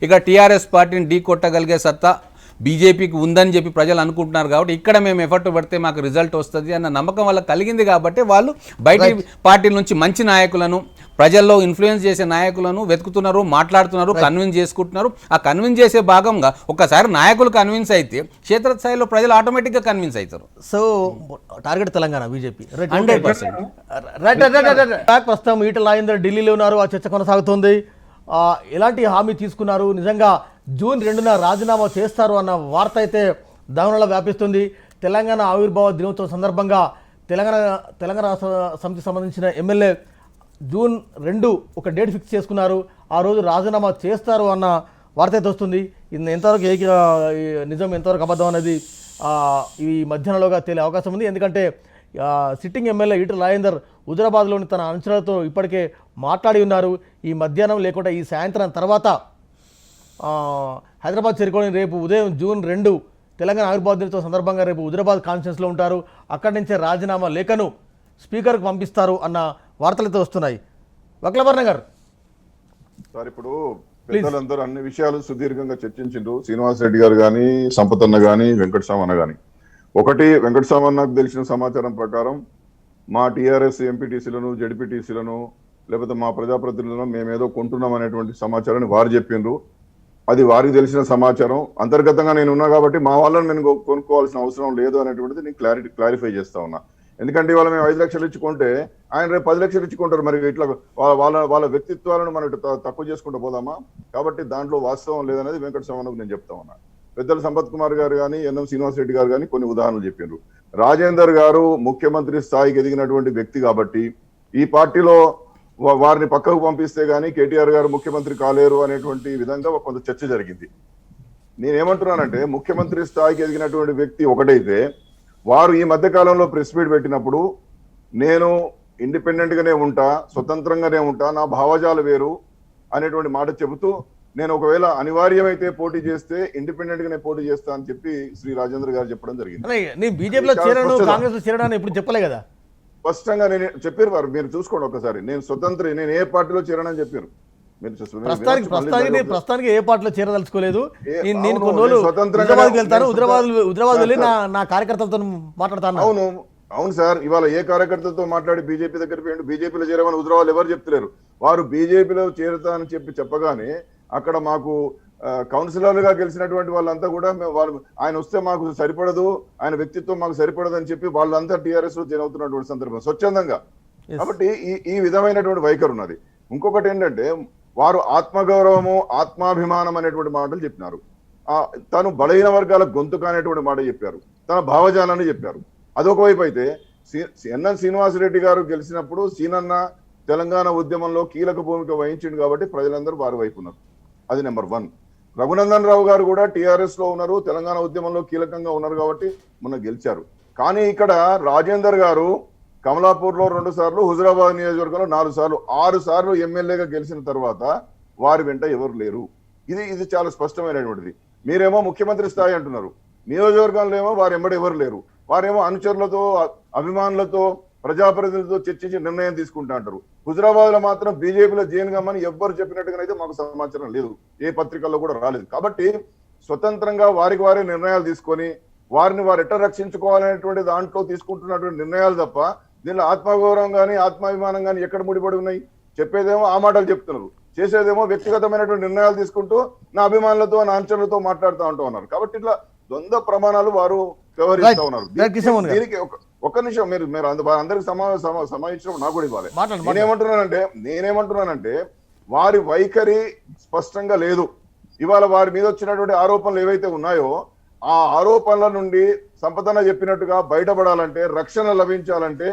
ఇక్కడ టీఆర్ఎస్ పార్టీని ఢీ కొట్టగలిగే సత్తా బీజేపీకి ఉందని చెప్పి ప్రజలు అనుకుంటున్నారు. కాబట్టి ఇక్కడ మేము ఎఫర్ట్ పెడితే మాకు రిజల్ట్ వస్తుంది అన్న నమ్మకం వాళ్ళకి కలిగింది. కాబట్టి వాళ్ళు బయట పార్టీల నుంచి మంచి నాయకులను, ప్రజల్లో ఇన్ఫ్లుయెన్స్ చేసే నాయకులను వెతుకుతున్నారు, మాట్లాడుతున్నారు, కన్విన్స్ చేసుకుంటున్నారు. ఆ కన్విన్స్ చేసే భాగంగా ఒక్కసారి నాయకులు కన్విన్స్ అయితే క్షేత్రస్థాయిలో ప్రజలు ఆటోమేటిక్గా కన్విన్స్ అవుతారు. So target Telangana BJP 100%. ప్రస్తుతం ఈటెల రాజేందర్ ఢిల్లీలో ఉన్నారు. ఆ చర్చ కొనసాగుతోంది. ఎలాంటి హామీ తీసుకున్నారు? నిజంగా జూన్ 2న రాజీనామా చేస్తారు అన్న వార్త అయితే దానిలో వ్యాపిస్తుంది. తెలంగాణ ఆవిర్భావ దినోత్సవం సందర్భంగా తెలంగాణ రాష్ట్ర సమితికి సంబంధించిన ఎమ్మెల్యే జూన్ 2 ఒక డేట్ ఫిక్స్ చేసుకున్నారు. ఆ రోజు రాజీనామా చేస్తారు అన్న వార్త అయితే వస్తుంది. ఇది ఎంతవరకు నిజం, ఎంతవరకు అబద్ధం అనేది ఈ మధ్యాహ్నంలోగా తేలే అవకాశం ఉంది. ఎందుకంటే సిట్టింగ్ ఎమ్మెల్యే ఈటెల రాజేందర్ హుజరాబాద్లోని తన అనుచరులతో ఇప్పటికే మాట్లాడి ఉన్నారు. ఈ మధ్యాహ్నం లేకుండా ఈ సాయంత్రం తర్వాత హైదరాబాద్ చేరుకొని రేపు ఉదయం జూన్ 2 తెలంగాణ ఆవిర్భావ దినోత్సవం సందర్భంగా రేపు హుజరాబాద్ కాన్ఫరెన్స్లో ఉంటారు. అక్కడి నుంచే రాజీనామా లేఖను స్పీకర్కు పంపిస్తారు అన్న వార్తలతో వస్తున్నాయి. వక్లభరణ గారు సార్, ఇప్పుడు పెద్దలందరూ అన్ని విషయాలు సుదీర్ఘంగా చర్చించిండ్రు. శ్రీనివాస్ రెడ్డి గారు కానీ, సంపతన్న కానీ, వెంకటస్వామన్న కానీ. ఒకటి, వెంకటస్వామన్నకు తెలిసిన సమాచారం ప్రకారం మా టీఆర్ఎస్ ఎంపీటీసీలను, జడ్పీటీసీలను లేకపోతే మా ప్రజాప్రతినిధులను మేమేదో కొంటున్నాం అనేటువంటి సమాచారాన్ని వారు చెప్పిండ్రు. అది వారికి తెలిసిన సమాచారం. అంతర్గతంగా నేను ఉన్నా కాబట్టి మా వాళ్ళని నేను కొనుక్కోవాల్సిన అవసరం లేదు అనేటువంటిది నేను క్లారిఫై చేస్తా ఉన్నా. ఎందుకంటే ఇవాళ మేము 5 లక్షలు ఇచ్చుకుంటే ఆయన రేపు 10 లక్షలు ఇచ్చుకుంటారు. మరి ఇట్లా వాళ్ళ వ్యక్తిత్వాలను మనం తక్కువ చేసుకుంటూ పోదామా? కాబట్టి దాంట్లో వాస్తవం లేదనేది వెంకటస్వామన్నకు నేను చెప్తా ఉన్నా. పెద్దల సంపత్ కుమార్ గారు కానీ, ఎన్ఎం శ్రీనివాస్ రెడ్డి గారు కానీ కొన్ని ఉదాహరణలు చెప్పారు. రాజేందర్ గారు ముఖ్యమంత్రి స్థాయికి ఎదిగినటువంటి వ్యక్తి కాబట్టి ఈ పార్టీలో వారిని పక్కకు పంపిస్తే గానీ కేటీఆర్ గారు ముఖ్యమంత్రి కాలేరు అనేటువంటి విధంగా కొంత చర్చ జరిగింది. నేనేమంటున్నానంటే ముఖ్యమంత్రి స్థాయికి ఎదిగినటువంటి వ్యక్తి ఒకటైతే వారు ఈ మధ్య కాలంలో ప్రెస్ మీట్ పెట్టినప్పుడు నేను ఇండిపెండెంట్ గానే ఉంటా, స్వతంత్రంగానే ఉంటా, నా భావజాలు వేరు అనేటువంటి మాట చెబుతూ నేను ఒకవేళ అనివార్యమైతే పోటీ చేస్తే ఇండిపెండెంట్ గానే పోటీ చేస్తా అని చెప్పి శ్రీ రాజేంద్ర గారు చెప్పడం జరిగింది. నేను బీజేపీలో చేరను, కాంగ్రెస్ లో చేరడానికి ఎప్పుడు చెప్పలే కదా. స్పష్టంగా నేను చెప్పారు వారు, మీరు చూసుకోండి ఒకసారి. నేను స్వతంత్ర, నేను ఏ పార్టీలో చేరనని చెప్పారు. ప్రస్తుతానికి ఏ పార్టీలో చేరదలుచుకోలేదు. నేను కొన్ని రోజులు హైదరాబాద్కి వెళ్తాను, హైదరాబాద్ వెళ్ళి నా కార్యకర్తలతో మాట్లాడతాను. అవును సార్, ఇవాళ ఏ కార్యకర్తలతో మాట్లాడి బీజేపీ దగ్గర పోయిండు, బీజేపీలో చేరమని హుజరాబాద్ ఎవరు చెప్తలేరు. వారు బీజేపీలో చేరుతా అని చెప్పగానే అక్కడ మాకు కౌన్సిలర్లుగా గెలిచినటువంటి వాళ్ళంతా కూడా ఆయన వస్తే మాకు సరిపడదు, ఆయన వ్యక్తిత్వం మాకు సరిపడదు అని చెప్పి వాళ్ళంతా టీఆర్ఎస్ లో జాయిన్ అవుతున్నటువంటి సందర్భం స్వచ్ఛందంగా. కాబట్టి ఈ విధమైనటువంటి వైఖరి ఉన్నది. ఇంకొకటి ఏంటంటే వారు ఆత్మగౌరవము, ఆత్మాభిమానం అనేటువంటి మాటలు చెప్పినారు. తను బలహీన వర్గాల గొంతుక అనేటువంటి మాట చెప్పారు, తన భావజాలాన్ని చెప్పారు. అదొక వైపు అయితే ఎన్ఎన్ శ్రీనివాసరెడ్డి గారు గెలిచినప్పుడు సీనన్న తెలంగాణ ఉద్యమంలో కీలక భూమిక వహించిండు కాబట్టి ప్రజలందరూ వారి వైపు ఉన్నారు. అది నెంబర్ 1. రఘునందన్ రావు గారు కూడా టిఆర్ఎస్ లో ఉన్నారు, తెలంగాణ ఉద్యమంలో కీలకంగా ఉన్నారు కాబట్టి మొన్న గెలిచారు. కానీ ఇక్కడ రాజేందర్ గారు కమలాపూర్ లో 2 సార్లు, హుజురాబాద్ నియోజకవర్గంలో 4 సార్లు, 6 సార్లు ఎమ్మెల్యేగా గెలిచిన తర్వాత వారి వెంట ఎవరు లేరు. ఇది చాలా స్పష్టమైనటువంటిది. మీరేమో ముఖ్యమంత్రి స్థాయి అంటున్నారు, నియోజకవర్గంలో ఏమో వారు ఎంబడి ఎవరు లేరు. వారేమో అనుచరులతో, అభిమానులతో, ప్రజాప్రతినిధులతో చర్చించి నిర్ణయం తీసుకుంటా అంటారు. హుజురాబాద్ లో మాత్రం బీజేపీలో జైన్ గమ్మని ఎవ్వరు చెప్పినట్టుగానైతే మాకు సమాచారం లేదు, ఏ పత్రికల్లో కూడా రాలేదు. కాబట్టి స్వతంత్రంగా వారికి వారే నిర్ణయాలు తీసుకొని వారిని వారు ఎట్లా రక్షించుకోవాలనేటువంటి దాంట్లో తీసుకుంటున్నటువంటి నిర్ణయాలు తప్ప దీనిలో ఆత్మగౌరవం కానీ ఆత్మాభిమానం కానీ ఎక్కడ ముడిపడి ఉన్నాయి? చెప్పేదేమో ఆ మాటలు చెప్తున్నారు, చేసేదేమో వ్యక్తిగతమైనటువంటి నిర్ణయాలు తీసుకుంటూ నా అభిమానులతో, నా అంచనలతో మాట్లాడుతూ ఉంటూ ఉన్నారు. కాబట్టి ఇట్లా ద్వంద్వ ప్రమాణాలు వారు వ్యవహరిస్తూ ఉన్నారు. దీనికి ఒక నిమిషం మీరు అందరికి సమావేశం నాకు కూడా ఇవ్వాలి. నేనేమంటున్నానంటే వారి వైఖరి స్పష్టంగా లేదు. ఇవాళ వారి మీద వచ్చినటువంటి ఆరోపణలు ఏవైతే ఉన్నాయో ఆ ఆరోపణల నుండి సంపదన చెప్పినట్టుగా బయటపడాలంటే, రక్షణ లభించాలంటే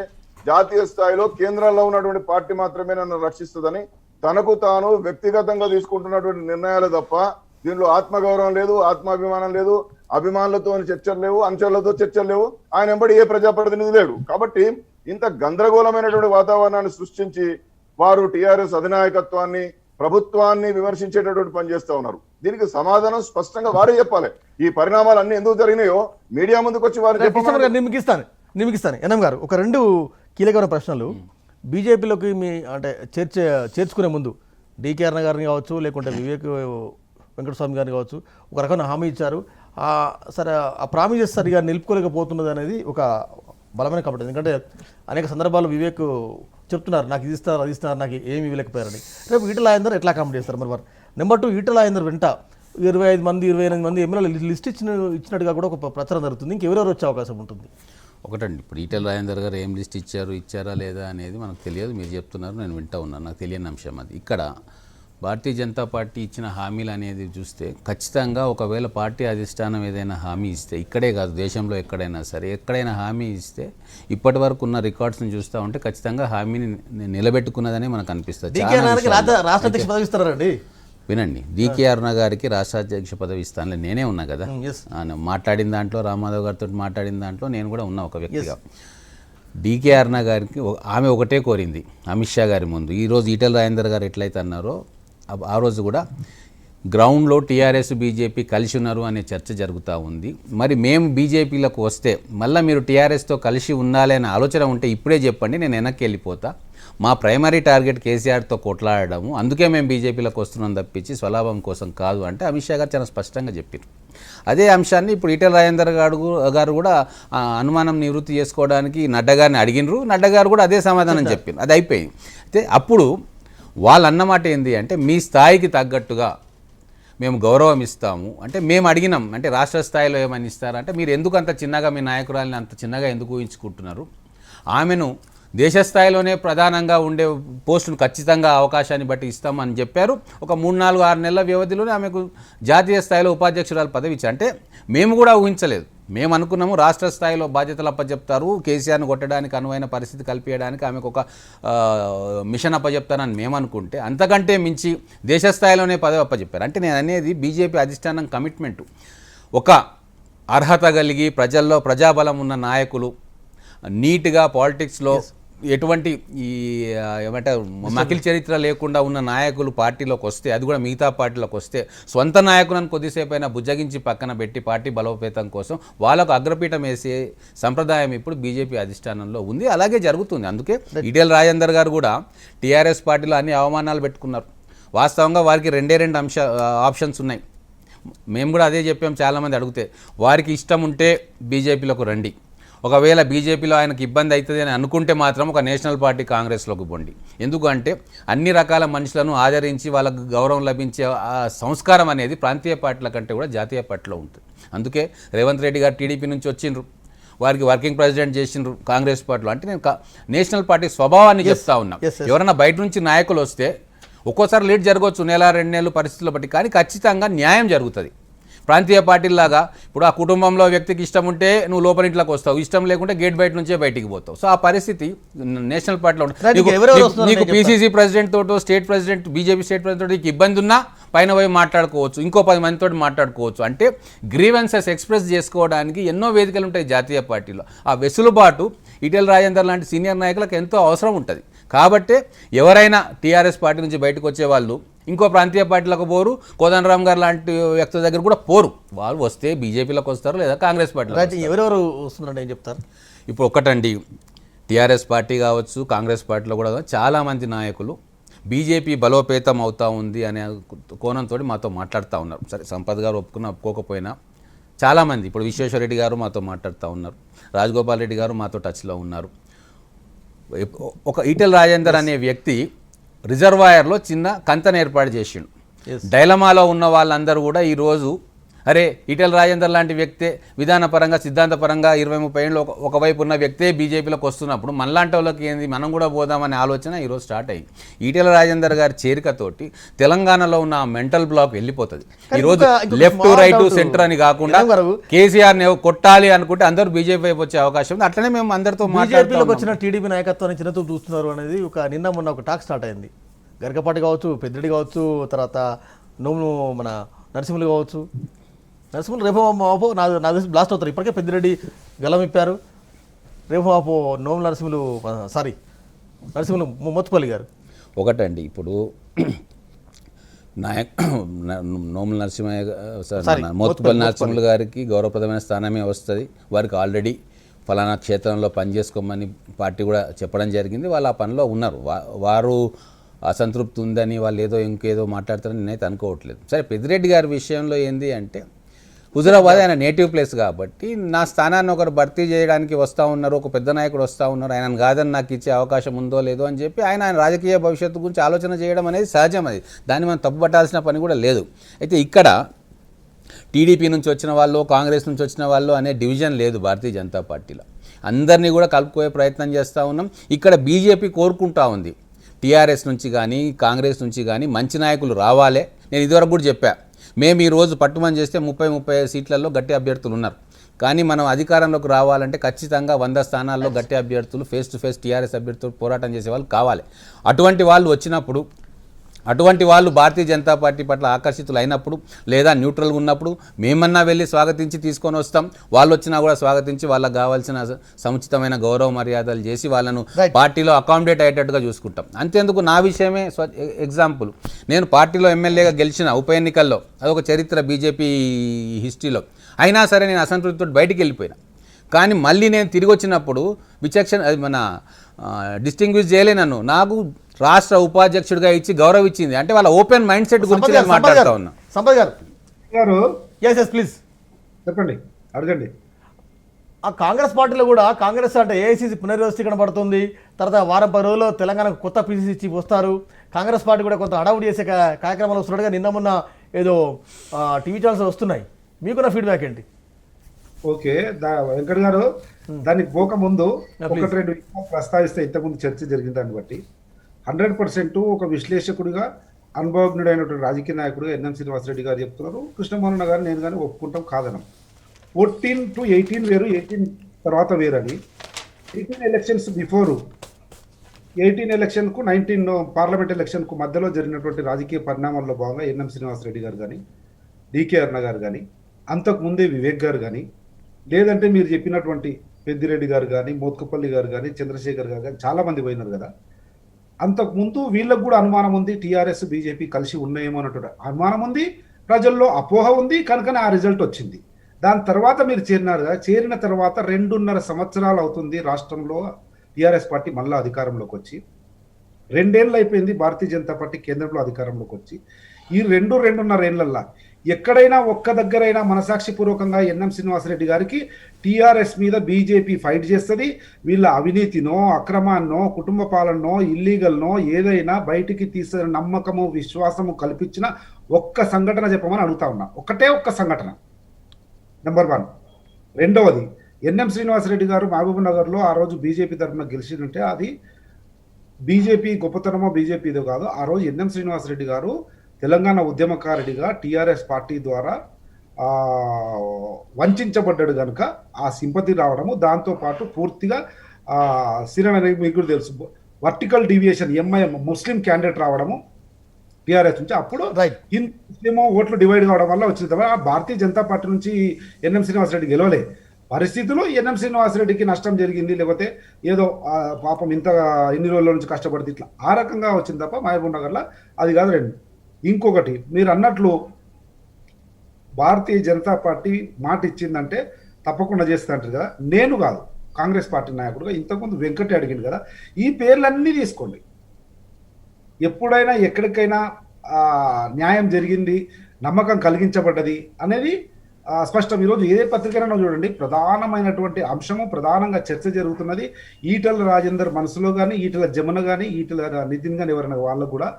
జాతీయ స్థాయిలో కేంద్రంలో ఉన్నటువంటి పార్టీ మాత్రమే నన్ను రక్షిస్తుందని తనకు తాను వ్యక్తిగతంగా తీసుకుంటున్నటువంటి నిర్ణయాలు తప్ప దీనిలో ఆత్మగౌరవం లేదు, ఆత్మాభిమానం లేదు, అభిమానులతో చర్చలు లేవు, అంచనలతో చర్చలు లేవు, ఆయన వెంబడి ఏ ప్రజాప్రతినిధి లేడు. కాబట్టి ఇంత గందరగోళమైనటువంటి వాతావరణాన్ని సృష్టించి వారు టిఆర్ఎస్ అధినాయకత్వాన్ని, ప్రభుత్వాన్ని విమర్శించేటటువంటి పని చేస్తా ఉన్నారు. దీనికి సమాధానం స్పష్టంగా వారే చెప్పాలి. ఈ పరిణామాలు అన్ని ఎందుకు జరిగినాయో మీడియా ముందుకు వచ్చి వారు నిమికిస్తాను. ఎన్ఎం గారు, ఒక 2 కీలకమైన ప్రశ్నలు. బీజేపీలోకి అంటే చేర్చుకునే ముందు డికే అరుణ గారిని కావచ్చు, లేకుంటే వివేక్ వెంకటస్వామి గారిని కావచ్చు, ఒక రకమైన హామీ ఇచ్చారు. సరే, ఆ ప్రామిసెస్ సరిగా నిలుపుకోలేకపోతున్నది అనేది ఒక బలమైన కాబట్టి. ఎందుకంటే అనేక సందర్భాల్లో వివేక్ చెప్తున్నారు, నాకు ఇది ఇస్తారు, అది ఇస్తున్నారు, నాకు ఏమి ఇవ్వలేకపోయారని. రేపు ఈటల రాజేందర్ ఎట్లా అకామిడేట్ చేస్తారు? మరి నెంబర్ 2, ఈటల రాజేందర్ వెంట 25 మంది 28 మంది ఎమ్మెల్యేలు లిస్ట్ ఇచ్చినట్టుగా కూడా ఒక ప్రచారం జరుగుతుంది. ఇంకెవరెవరు వచ్చే అవకాశం ఉంటుంది? ఒకటండి, ఇప్పుడు ఈటెల రాజేందర్ గారు ఏం లిస్ట్ ఇచ్చారా లేదా అనేది మనకు తెలియదు. మీరు చెప్తున్నారు, నేను వింటా ఉన్నాను, నాకు తెలియని అంశం అది. ఇక్కడ భారతీయ జనతా పార్టీ ఇచ్చిన హామీలు అనేది చూస్తే ఖచ్చితంగా ఒకవేళ పార్టీ అధిష్టానం ఏదైనా హామీ ఇస్తే, ఇక్కడే కాదు దేశంలో ఎక్కడైనా సరే, ఎక్కడైనా హామీ ఇస్తే ఇప్పటి వరకు ఉన్న రికార్డ్స్ని చూస్తూ ఉంటే ఖచ్చితంగా హామీని నిలబెట్టుకున్నదని మనకు అనిపిస్తుంది. వినండి, డికే అరుణ గారికి రాష్ట్ర అధ్యక్ష పదవి ఇస్తానులే, నేనే ఉన్నా కదా. మాట్లాడిన దాంట్లో, రామాధవ్ గారితో మాట్లాడిన దాంట్లో నేను కూడా ఉన్నా ఒక వ్యక్తిగా. డికే అరుణ గారికి ఆమె ఒకటే కోరింది అమిత్ షా గారి ముందు. ఈరోజు ఈటెల రాజేందర్ గారు ఎట్లయితే అన్నారో ఆ రోజు కూడా గ్రౌండ్లో టీఆర్ఎస్ బీజేపీ కలిసి ఉన్నారు అనే చర్చ జరుగుతూ ఉంది. మరి మేము బీజేపీలకు వస్తే మళ్ళీ మీరు టీఆర్ఎస్తో కలిసి ఉండాలి అనే ఆలోచన ఉంటే ఇప్పుడే చెప్పండి, నేను వెనక్కి వెళ్ళిపోతా. మా ప్రైమరీ టార్గెట్ కేసీఆర్తో కొట్లాడము, అందుకే మేము బీజేపీలోకి వస్తున్నాం తప్పించి స్వలాభం కోసం కాదు అంటే అమిత్ షా గారు చాలా స్పష్టంగా చెప్పారు. అదే అంశాన్ని ఇప్పుడు ఈటెల రాజేందర్ గారు కూడా అనుమానం నివృత్తి చేసుకోవడానికి నడ్డా గారిని అడిగినరు. నడ్డా గారు కూడా అదే సమాధానం చెప్పారు. అది అయిపోయింది. అయితే అప్పుడు వాళ్ళు అన్నమాట ఏంటి అంటే, మీ స్థాయికి తగ్గట్టుగా మేము గౌరవం ఇస్తాము అంటే మేము అడిగినాం. అంటే రాష్ట్ర స్థాయిలో ఏమని ఇస్తారంటే, మీరు ఎందుకు అంత చిన్నగా మీ నాయకురాలని అంత చిన్నగా ఎందుకు ఊహించుకుంటున్నారు? ఆమెను దేశ స్థాయిలోనే ప్రధానంగా ఉండే పోస్టును ఖచ్చితంగా అవకాశాన్ని బట్టి ఇస్తామని చెప్పారు. ఒక 3-4-6 నెలల వ్యవధిలోనే ఆమెకు జాతీయ స్థాయిలో ఉపాధ్యక్షురాలు పదవి ఇచ్చారు. అంటే మేము కూడా ఊహించలేదు. మేము అనుకున్నాము రాష్ట్ర స్థాయిలో బాధ్యతలు అప్పచెప్తారు, కేసీఆర్ను కొట్టడానికి అనువైన పరిస్థితి కల్పించడానికి ఆమెకు ఒక మిషన్ అప్పచెప్తారని మేము అనుకుంటే, అంతకంటే మించి దేశ స్థాయిలోనే పదవి అప్పచెప్పారు. అంటే నేను అనేది బీజేపీ అధిష్టానం కమిట్మెంటు. ఒక అర్హత కలిగి ప్రజల్లో ప్రజాబలం ఉన్న నాయకులు, నీట్గా పాలిటిక్స్లో ఎటువంటి ఈ ఏమంటారు మకిలి చరిత్ర లేకుండా ఉన్న నాయకులు పార్టీలోకి వస్తే, అది కూడా మిగతా పార్టీలోకి వస్తే, సొంత నాయకులను కొద్దిసేపు అయినా బుజ్జగించి పక్కన పెట్టి పార్టీ బలోపేతం కోసం వాళ్ళకు అగ్రపీఠం వేసే సంప్రదాయం ఇప్పుడు బీజేపీ అధిష్టానంలో ఉంది. అలాగే జరుగుతుంది. అందుకే ఈటెల రాజేందర్ గారు కూడా టీఆర్ఎస్ పార్టీలో అన్ని అవమానాలు పెట్టుకున్నారు. వాస్తవంగా వారికి 2 ఆప్షన్స్ ఉన్నాయి. మేము కూడా అదే చెప్పాం. చాలామంది అడిగితే వారికి ఇష్టం ఉంటే బీజేపీలోకి రండి, ఒకవేళ బీజేపీలో ఆయనకు ఇబ్బంది అవుతుంది అని అనుకుంటే మాత్రం ఒక నేషనల్ పార్టీ కాంగ్రెస్లోకి పోండి. ఎందుకంటే అన్ని రకాల మనుషులను ఆదరించి వాళ్ళకు గౌరవం లభించే ఆ సంస్కారం అనేది ప్రాంతీయ పార్టీల కంటే కూడా జాతీయ పార్టీలో ఉంటుంది. అందుకే రేవంత్ రెడ్డి గారు టీడీపీ నుంచి వచ్చిండ్రు, వారికి వర్కింగ్ ప్రెసిడెంట్ చేసిండ్రు కాంగ్రెస్ పార్టీలో. అంటే నేను నేషనల్ పార్టీ స్వభావాన్ని చెప్తా ఉన్నా. ఎవరైనా బయట నుంచి నాయకులు వస్తే ఒక్కోసారి లేట్ జరగవచ్చు, 1-2 నెలలు పరిస్థితుల బట్టి, కానీ ఖచ్చితంగా న్యాయం జరుగుతుంది. ప్రాంతీయ పార్టీలాగా ఇప్పుడు ఆ కుటుంబంలో వ్యక్తికి ఇష్టం ఉంటే నువ్వు లోపలింట్లోకి వస్తావు, ఇష్టం లేకుంటే గేట్ బయట నుంచే బయటికి పోతావు. సో ఆ పరిస్థితి నేషనల్ పార్టీలో దానికి ఎవరెవరు వస్తున్నారో నీకు నేను పీసీసీ ప్రెసిడెంట్ తోటో state president BJP state president తోటి నీకు ఇబ్బంది ఉన్నా పైన పోయి మాట్లాడుకోవచ్చు, ఇంకో 10 మందితో మాట్లాడుకోవచ్చు. అంటే గ్రీవెన్సెస్ ఎక్స్ప్రెస్ చేసుకోవడానికి ఎన్నో వేదికలు ఉంటాయి జాతీయ పార్టీలో. ఆ వెసులుబాటు ఈటెల రాజేందర్ లాంటి సీనియర్ నాయకులకు ఎంతో అవసరం ఉంటుంది. కాబట్టి ఎవరైనా టీఆర్ఎస్ పార్టీ నుంచి బయటకు వచ్చే వాళ్ళు ఇంకో ప్రాంతీయ పార్టీలకు పోరు, కోదండరామ్ గారు లాంటి వ్యక్తుల దగ్గర కూడా పోరు. వాళ్ళు వస్తే బీజేపీలోకి వస్తారు లేదా కాంగ్రెస్ పార్టీలో. ఎవరెవరు వస్తున్నారంటే ఏం చెప్తారు? ఇప్పుడు ఒకటండి, టీఆర్ఎస్ పార్టీ కావచ్చు, కాంగ్రెస్ పార్టీలో కూడా చాలామంది నాయకులు బీజేపీ బలోపేతం అవుతూ ఉంది అనే కోణంతో మాతో మాట్లాడుతూ ఉన్నారు. సరే, సంపత్ గారు ఒప్పుకోకపోయినా చాలామంది, ఇప్పుడు విశ్వేశ్వరరెడ్డి గారు మాతో మాట్లాడుతూ ఉన్నారు, రాజగోపాల్ రెడ్డి గారు మాతో టచ్లో ఉన్నారు. ఒక ఈటెల రాజేందర్ అనే వ్యక్తి రిజర్వాయర్లో చిన్న కంతను ఏర్పాటు చేసిండు. డైలమాలో ఉన్న వాళ్ళందరూ కూడా ఈరోజు అరే ఈటెల రాజేందర్ లాంటి వ్యక్తే విధానపరంగా సిద్ధాంతపరంగా 20-30 ఏళ్ళు ఒకవైపు ఉన్న వ్యక్తే బీజేపీలోకి వస్తున్నప్పుడు మనలాంటి వాళ్ళకి ఏంది, మనం కూడా పోదామనే ఆలోచన ఈరోజు స్టార్ట్ అయ్యి ఈటెల రాజేందర్ గారి చేరికతోటి తెలంగాణలో ఉన్న మెంటల్ బ్లాక్ వెళ్ళిపోతుంది. ఈరోజు లెఫ్ట్ రైట్ సెంటర్ అని కాకుండా కేసీఆర్ని కొట్టాలి అనుకుంటే అందరూ బీజేపీ వైపు వచ్చే అవకాశం ఉంది. అట్లనే మేము అందరితో బీజేపీలోకి వచ్చిన టీడీపీ నాయకత్వాన్ని చిన్నతూపు చూస్తున్నారు అనేది నిన్న మొన్న ఒక టాక్ స్టార్ట్ అయింది. గరికపాటి కావచ్చు, పెద్దిరెడ్డి కావచ్చు, తర్వాత మన నరసింహులు కావచ్చు. నరసింహులు రేపు మాపో నా తెలిసి బ్లాస్ట్ అవుతారు. ఇప్పటికే పెద్దిరెడ్డి గలమిప్పారు. రేపు మాపో నరసింహులు మొత్తుపల్లి గారు. ఒకటండి, ఇప్పుడు నోముల నరసింహయ్య మోత్తుపల్లి నరసింహులు గారికి గౌరవప్రదమైన స్థానమే వస్తుంది. వారికి ఆల్రెడీ ఫలానా క్షేత్రంలో పనిచేసుకోమని పార్టీ కూడా చెప్పడం జరిగింది. వాళ్ళు ఆ పనిలో ఉన్నారు. వారు అసంతృప్తి ఉందని వాళ్ళు ఇంకేదో మాట్లాడతారని నేనైతే అనుకోవట్లేదు. సరే, పెద్దిరెడ్డి గారి విషయంలో ఏంది అంటే హుజురాబాద్ ఆయన నేటివ్ ప్లేస్ కాబట్టి నా స్థానాన్ని ఒకరు భర్తీ చేయడానికి వస్తూ ఉన్నారు, ఒక పెద్ద నాయకుడు వస్తూ ఉన్నారు, ఆయనను కాదని నాకు ఇచ్చే అవకాశం ఉందో లేదో అని చెప్పి ఆయన రాజకీయ భవిష్యత్తు గురించి ఆలోచన చేయడం అనేది సహజం. అది దాన్ని మనం తప్పుపట్టాల్సిన పని కూడా లేదు. అయితే ఇక్కడ టీడీపీ నుంచి వచ్చిన వాళ్ళు, కాంగ్రెస్ నుంచి వచ్చిన వాళ్ళు అనే డివిజన్ లేదు భారతీయ జనతా పార్టీలో. అందరినీ కూడా కలుపుకోయే ప్రయత్నం చేస్తూ ఉన్నాం. ఇక్కడ బీజేపీ కోరుకుంటా ఉంది టీఆర్ఎస్ నుంచి కానీ కాంగ్రెస్ నుంచి కానీ మంచి నాయకులు రావాలే. నేను ఇదివరకు కూడా చెప్పా, మేము ఈరోజు పట్టుమని చేస్తే 30-35 సీట్లలో గట్టి అభ్యర్థులు ఉన్నారు. కానీ మనం అధికారంలోకి రావాలంటే ఖచ్చితంగా 100 స్థానాల్లో గట్టి అభ్యర్థులు ఫేస్ టు ఫేస్ టీఆర్ఎస్ అభ్యర్థులు పోరాటం చేసే వాళ్ళు కావాలి. అటువంటి వాళ్ళు వచ్చినప్పుడు, అటువంటి వాళ్ళు భారతీయ జనతా పార్టీ పట్ల ఆకర్షితులు అయినప్పుడు లేదా న్యూట్రల్గా ఉన్నప్పుడు మేమన్నా వెళ్ళి స్వాగతించి తీసుకొని వస్తాం. వాళ్ళు వచ్చినా కూడా స్వాగతించి వాళ్ళకి కావాల్సిన సముచితమైన గౌరవ మర్యాదలు చేసి వాళ్ళను పార్టీలో అకామిడేట్ అయ్యేటట్టుగా చూసుకుంటాం. అంతేందుకు నా విషయమే ఎగ్జాంపుల్, నేను పార్టీలో ఎమ్మెల్యేగా గెలిచిన ఉప ఎన్నికల్లో, అదొక చరిత్ర బీజేపీ హిస్టరీలో. అయినా సరే నేను అసంతృప్తితో బయటికి వెళ్ళిపోయినా. కానీ మళ్ళీ నేను తిరిగి వచ్చినప్పుడు మన డిస్టింగ్విష్ చేయలే నన్ను, నాకు రాష్ట్ర ఉపాధ్యక్షుడిగా ఇచ్చి గౌరవం ఇచ్చింది. అంటే వాళ్ళ ఓపెన్ మైండ్ సెట్ గురించి నేను మాట్లాడుతూ ఉన్నా. సంపత్ గారు ప్లీజ్ చెప్పండి, అడగండి. ఆ కాంగ్రెస్ పార్టీలో కూడా కాంగ్రెస్ అంటే ఏఐసీసీ పునర్వ్యవస్థీకరణ పడుతుంది. తర్వాత వారం 10 రోజుల్లో తెలంగాణకు కొత్త పీసీసీ చీఫ్ వస్తారు. కాంగ్రెస్ పార్టీ కూడా కొంత హడావుడి చేసే కార్యక్రమాలు వస్తున్నట్టుగా నిన్న మొన్న ఏదో టీవీ ఛానల్స్ వస్తున్నాయి. మీకున్న ఫీడ్బ్యాక్ ఏంటి? ఓకే, వెంకట్ గారు, దానికి పోకముందు 1-2 ప్రస్తావిస్తే ఇంతకుముందు చర్చ జరిగిన దాన్ని బట్టి 100% ఒక విశ్లేషకుడిగా అనుభవజ్ఞుడైనటువంటి రాజకీయ నాయకుడిగా ఎన్ఎం శ్రీనివాసరెడ్డి గారు చెప్తున్నారు, కృష్ణమోహన్ గారు నేను కానీ ఒప్పుకుంటాం కాదనం. 14 to 18 వేరు, 18 తర్వాత వేరని. 18 ఎలక్షన్స్ బిఫోరు, 18 ఎలక్షన్కు 19 పార్లమెంట్ ఎలక్షన్కు మధ్యలో జరిగినటువంటి రాజకీయ పరిణామాల్లో భాగంగా ఎన్ఎం శ్రీనివాసరెడ్డి గారు కానీ, డికే అరుణ గారు కానీ, అంతకుముందే వివేక్ గారు కానీ, లేదంటే మీరు చెప్పినటువంటి పెద్దిరెడ్డి గారు కానీ, మోత్కుపల్లి గారు కానీ, చంద్రశేఖర్ గారు కానీ చాలామంది పోయినారు కదా. అంతకుముందు వీళ్ళకు కూడా అనుమానం ఉంది, టీఆర్ఎస్ బీజేపీ కలిసి ఉన్నాయేమో అన్నట్టు అనుమానం ఉంది, ప్రజల్లో అపోహ ఉంది, కనుకనే ఆ రిజల్ట్ వచ్చింది. దాని తర్వాత మీరు చేరినారు కదా, చేరిన తర్వాత 2.5 సంవత్సరాలు అవుతుంది రాష్ట్రంలో టీఆర్ఎస్ పార్టీ మళ్ళీ అధికారంలోకి వచ్చి. 2 ఏళ్ళు అయిపోయింది భారతీయ జనతా పార్టీ కేంద్రంలో అధికారంలోకి వచ్చి. ఈ 2.5 ఏళ్లల్లా ఎక్కడైనా ఒక్క దగ్గరైనా మనసాక్షిపూర్వకంగా ఎన్ఎం శ్రీనివాసరెడ్డి గారికి టీఆర్ఎస్ మీద బీజేపీ ఫైట్ చేస్తుంది, వీళ్ళ అవినీతినో అక్రమాన్నో కుటుంబ పాలనో ఇల్లీగల్నో ఏదైనా బయటికి తీసే నమ్మకము విశ్వాసము కల్పించిన ఒక్క సంఘటన చెప్పమని అడుగుతా ఉన్నా. ఒక్క సంఘటన. నెంబర్ 1. రెండవది, ఎన్ఎం శ్రీనివాసరెడ్డి గారు మహబూబ్ నగర్లో ఆ రోజు బీజేపీ తరఫున గెలిచిందంటే అది బీజేపీ గొప్పతనమో బీజేపీదో కాదు. ఆ రోజు ఎన్ఎం శ్రీనివాసరెడ్డి గారు తెలంగాణ ఉద్యమకారుడిగా టీఆర్ఎస్ పార్టీ ద్వారా ఆ, వంచబడ్డాడు కనుక ఆ సింపతి రావడము, దాంతోపాటు పూర్తిగా సిరన్ అనేది మీకు కూడా తెలుసు, వర్టికల్ డీవియేషన్ ఎంఐఎం ముస్లిం క్యాండిడేట్ రావడము టీఆర్ఎస్ నుంచి, అప్పుడు రైట్. హిందూ ముస్లిం ఓట్లు డివైడ్ కావడం వల్ల వచ్చింది తప్ప భారతీయ జనతా పార్టీ నుంచి ఎన్ఎం శ్రీనివాసరెడ్డి గెలవలే. పరిస్థితులు ఎన్ఎం శ్రీనివాసరెడ్డికి నష్టం జరిగింది, లేకపోతే ఏదో పాపం ఇంత ఇన్ని రోజుల నుంచి కష్టపడితే ఇట్లా ఆ రకంగా వచ్చింది తప్ప మహబూబ్ నగర్లో అది కాదు. రెండు ఇంకొకటి మీరు అన్నట్లు భారతీయ జనతా పార్టీ మాట ఇచ్చిందంటే తప్పకుండా చేస్తా అంటారు కదా. నేను కాదు, కాంగ్రెస్ పార్టీ నాయకుడుగా ఇంతకుముందు వెంకటే అడిగింది కదా, ఈ పేర్లన్నీ తీసుకోండి. ఎప్పుడైనా ఎక్కడికైనా న్యాయం జరిగింది, నమ్మకం కలిగించబడ్డది అనేది స్పష్టం. ఈరోజు ఏ పత్రికైనా చూడండి, ప్రధానమైనటువంటి అంశము, ప్రధానంగా చర్చ జరుగుతున్నది ఈటల రాజేందర్ మనసులో కానీ, ఈటల జమున కానీ, ఈటల నితిన్ కానీ, ఎవరైనా వాళ్ళకు కూడా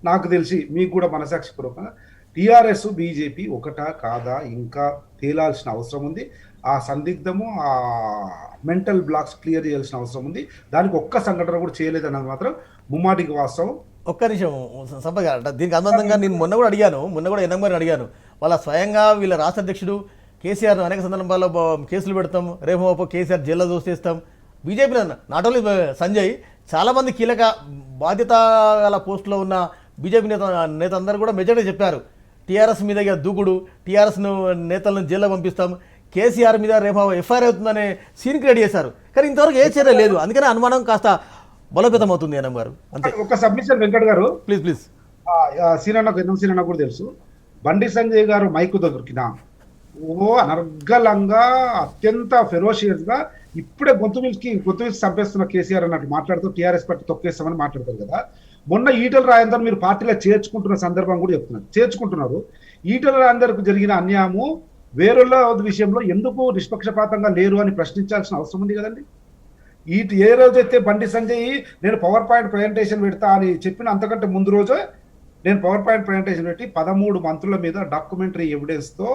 నాకు తెలిసి మీకు కూడా మనసాక్షిపూర్వకంగా టీఆర్ఎస్ బీజేపీ ఒకటా కాదా ఇంకా తేలాల్సిన అవసరం ఉంది. ఆ సందిగ్ధము, ఆ మెంటల్ బ్లాక్స్ క్లియర్ చేయాల్సిన అవసరం ఉంది. దానికి ఒక్క సంఘటన కూడా చేయలేదన్నది మాత్రం ముమ్మాటికి వాస్తవం. ఒక్క నిమిషం సంపద గారు, దీనికి అనుబంధంగా నేను మొన్న కూడా ఎన్ఎం గారిని అడిగాను. వాళ్ళ స్వయంగా వీళ్ళ రాష్ట్ర అధ్యక్షుడు కేసీఆర్ అనేక సందర్భాల్లో కేసులు పెడతాం, రేపు మాపో కేసీఆర్ జైల్లో దోసేస్తాం. బీజేపీ నాట్ ఓన్లీ సంజయ్, చాలామంది కీలక బాధ్యత గల పోస్టులో ఉన్న బీజేపీ నేత అందరూ కూడా మెజారిటీ చెప్పారు, టీఆర్ఎస్ మీద ఇక దూకుడు, టీఆర్ఎస్ను నేతలను జైల్లో పంపిస్తాం, కేసీఆర్ మీద రేపు ఎఫ్ఐఆర్ అవుతుందనే సీన్ క్రియేట్ చేశారు. కానీ ఇంతవరకు ఏ చర్య లేదు. అందుకనే అనుమానం కాస్త బలోపేతం అవుతుంది ఎన్ఎం గారు. అంతే. ఒక సబ్మిషన్ వెంకట్ గారు ప్లీజ్. సీనన్న ఎన్ఎం సీనన్న కూడా తెలుసు, బండి సంజయ్ గారు మైకు దొరికిన అనర్గళంగా అత్యంత ఫెరోషియస్ గా ఇప్పుడే గొంతు మిల్కి చంపేస్తున్న కేసీఆర్ అన్నట్టు మాట్లాడుతూ టీఆర్ఎస్ పార్టీ తొక్కేస్తామని మాట్లాడతారు కదా. మొన్న ఈటల రాజేందర్ మీరు పార్టీలో చేర్చుకుంటున్న సందర్భం కూడా చేర్చుకుంటున్నారు. ఈటల రాజేందర్కు జరిగిన అన్యాయము వేరుల విషయంలో ఎందుకు నిష్పక్షపాతంగా లేరు అని ప్రశ్నించాల్సిన అవసరం ఉంది కదండి. ఏ రోజైతే బండి సంజయ్ నేను పవర్ పాయింట్ ప్రజెంటేషన్ పెడతా అని చెప్పిన అంతకంటే ముందు రోజే నేను పవర్ పాయింట్ ప్రజెంటేషన్ పెట్టి 13 మంత్రుల మీద డాక్యుమెంటరీ ఎవిడెన్స్తో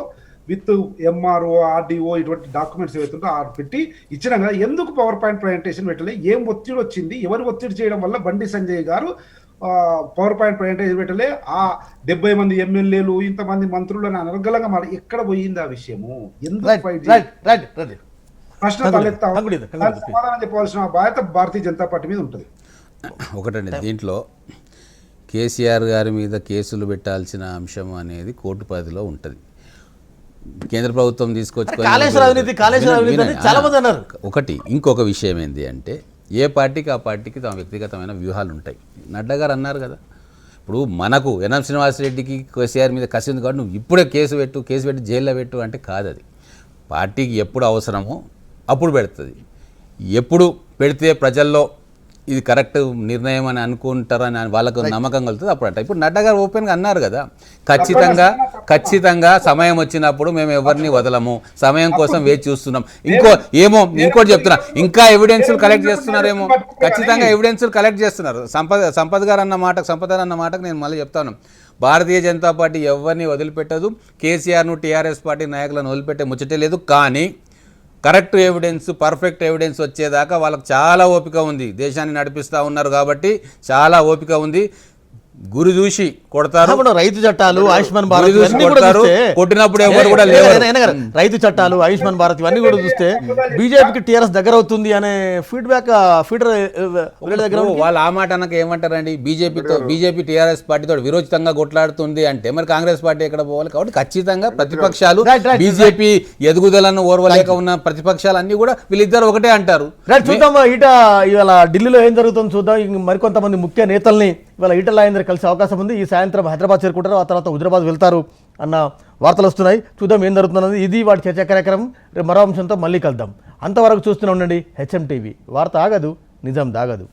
విత్ ఎంఆర్ఓ ఆర్డీఓ ఇటువంటి డాక్యుమెంట్స్ ఏవైతుందో పెట్టి ఇచ్చినా కదా. ఎందుకు పవర్ పాయింట్ ప్రజెంటేషన్ పెట్టలే? ఏం ఒత్తిడి వచ్చింది? ఎవరు ఒత్తిడి చేయడం వల్ల బండి సంజయ్ గారు పవర్ పాయింట్ ప్రజెంటేషన్ పెట్టలే? ఆ 70 మంది ఎమ్మెల్యేలు, ఇంతమంది మంత్రులు అని అనర్గళంగా మాట ఎక్కడ పోయింది ఆ విషయము? ఎందుకు ప్రశ్న తలెత్తా సమాధానం చెప్పవలసిన బాధ్యత భారతీయ జనతా పార్టీ మీద ఉంటుంది. ఒకటండి, దీంట్లో కేసీఆర్ గారి మీద కేసులు పెట్టాల్సిన అంశం అనేది కోర్టు పరిధిలో ఉంటుంది. కేంద్ర ప్రభుత్వం ఒకటి. ఇంకొక విషయం ఏంటి అంటే, ఏ పార్టీకి ఆ పార్టీకి తమ వ్యక్తిగతమైన వ్యూహాలు ఉంటాయి. నడ్డా గారు అన్నారు కదా, ఇప్పుడు మనకు ఎన్ఎం శ్రీనివాసరెడ్డికి కేసీఆర్ మీద కసి ఉంది కాబట్టి నువ్వు ఇప్పుడే కేసు పెట్టి జైల్లో పెట్టు అంటే కాదు. అది పార్టీకి ఎప్పుడు అవసరమో అప్పుడు పెడుతుంది. ఎప్పుడు పెడితే ప్రజల్లో ఇది కరెక్ట్ నిర్ణయం అని అనుకుంటారని వాళ్ళకు నమ్మకం కలుగుతుంది అప్పుడు అంట. ఇప్పుడు నడ్డా గారు ఓపెన్గా అన్నారు కదా, ఖచ్చితంగా సమయం వచ్చినప్పుడు మేము ఎవరిని వదలము, సమయం కోసం వేచి చూస్తున్నాం. ఇంకోటి చెప్తున్నా, ఇంకా ఎవిడెన్సులు కలెక్ట్ చేస్తున్నారేమో, ఖచ్చితంగా ఎవిడెన్సులు కలెక్ట్ చేస్తున్నారు. సంపద్ గారు అన్న మాటకు నేను మళ్ళీ చెప్తాను, భారతీయ జనతా పార్టీ ఎవరిని వదిలిపెట్టదు, కేసీఆర్ను టీఆర్ఎస్ పార్టీ నాయకులను వదిలిపెట్టే ముచ్చటే లేదు. కానీ కరెక్ట్ ఎవిడెన్స్, పర్ఫెక్ట్ ఎవిడెన్స్ వచ్చేదాకా వాళ్ళకి చాలా ఓపిక ఉంది. దేశాన్ని నడిపిస్తూ ఉన్నారు కాబట్టి చాలా ఓపిక ఉంది. గురి చూసి కొడతారు. రైతు చట్టాలు, ఆయుష్మాన్ భారత్ కొట్టినప్పుడు ఎవరు కూడా లేరు. రైతు చట్టాలు, ఆయుష్మాన్ భారత్ ఇవన్నీ కూడా చూస్తే బీజేపీకి టీఆర్ఎస్ దగ్గర అవుతుంది అనే ఫీడర్ వాళ్ళు ఆ మాట అనక ఏమంటారండి, బీజేపీ టీఆర్ఎస్ పార్టీతో విరోచితంగా కొట్లాడుతుంది అంటే మరి కాంగ్రెస్ పార్టీ ఎక్కడ పోవాలి? కాబట్టి ఖచ్చితంగా ప్రతిపక్షాలు బీజేపీ ఎదుగుదలను ఓర్వలేక ఉన్న ప్రతిపక్షాలు అన్ని కూడా వీళ్ళిద్దరు ఒకటే అంటారు. చూద్దాం ఇవాళ ఢిల్లీలో ఏం జరుగుతుందో చూద్దాం. మరికొంతమంది ముఖ్య నేతల్ని ఇవాళ ఈటల రాజేందర్ కలిసే అవకాశం ఉంది. ఈ సాయంత్రం హైదరాబాద్ చేరుకుంటారు, ఆ తర్వాత హుజరాబాద్ వెళ్తారు అన్న వార్తలు వస్తున్నాయి. చూద్దాం ఏం జరుగుతున్నది. ఇది వాటి చర్చా కార్యక్రమం. రేపు మరో అంశంతో మళ్ళీ కలుద్దాం. అంతవరకు చూస్తూనే ఉండండి హెచ్ఎం టీవీ. వార్త ఆగదు, నిజం దాగదు.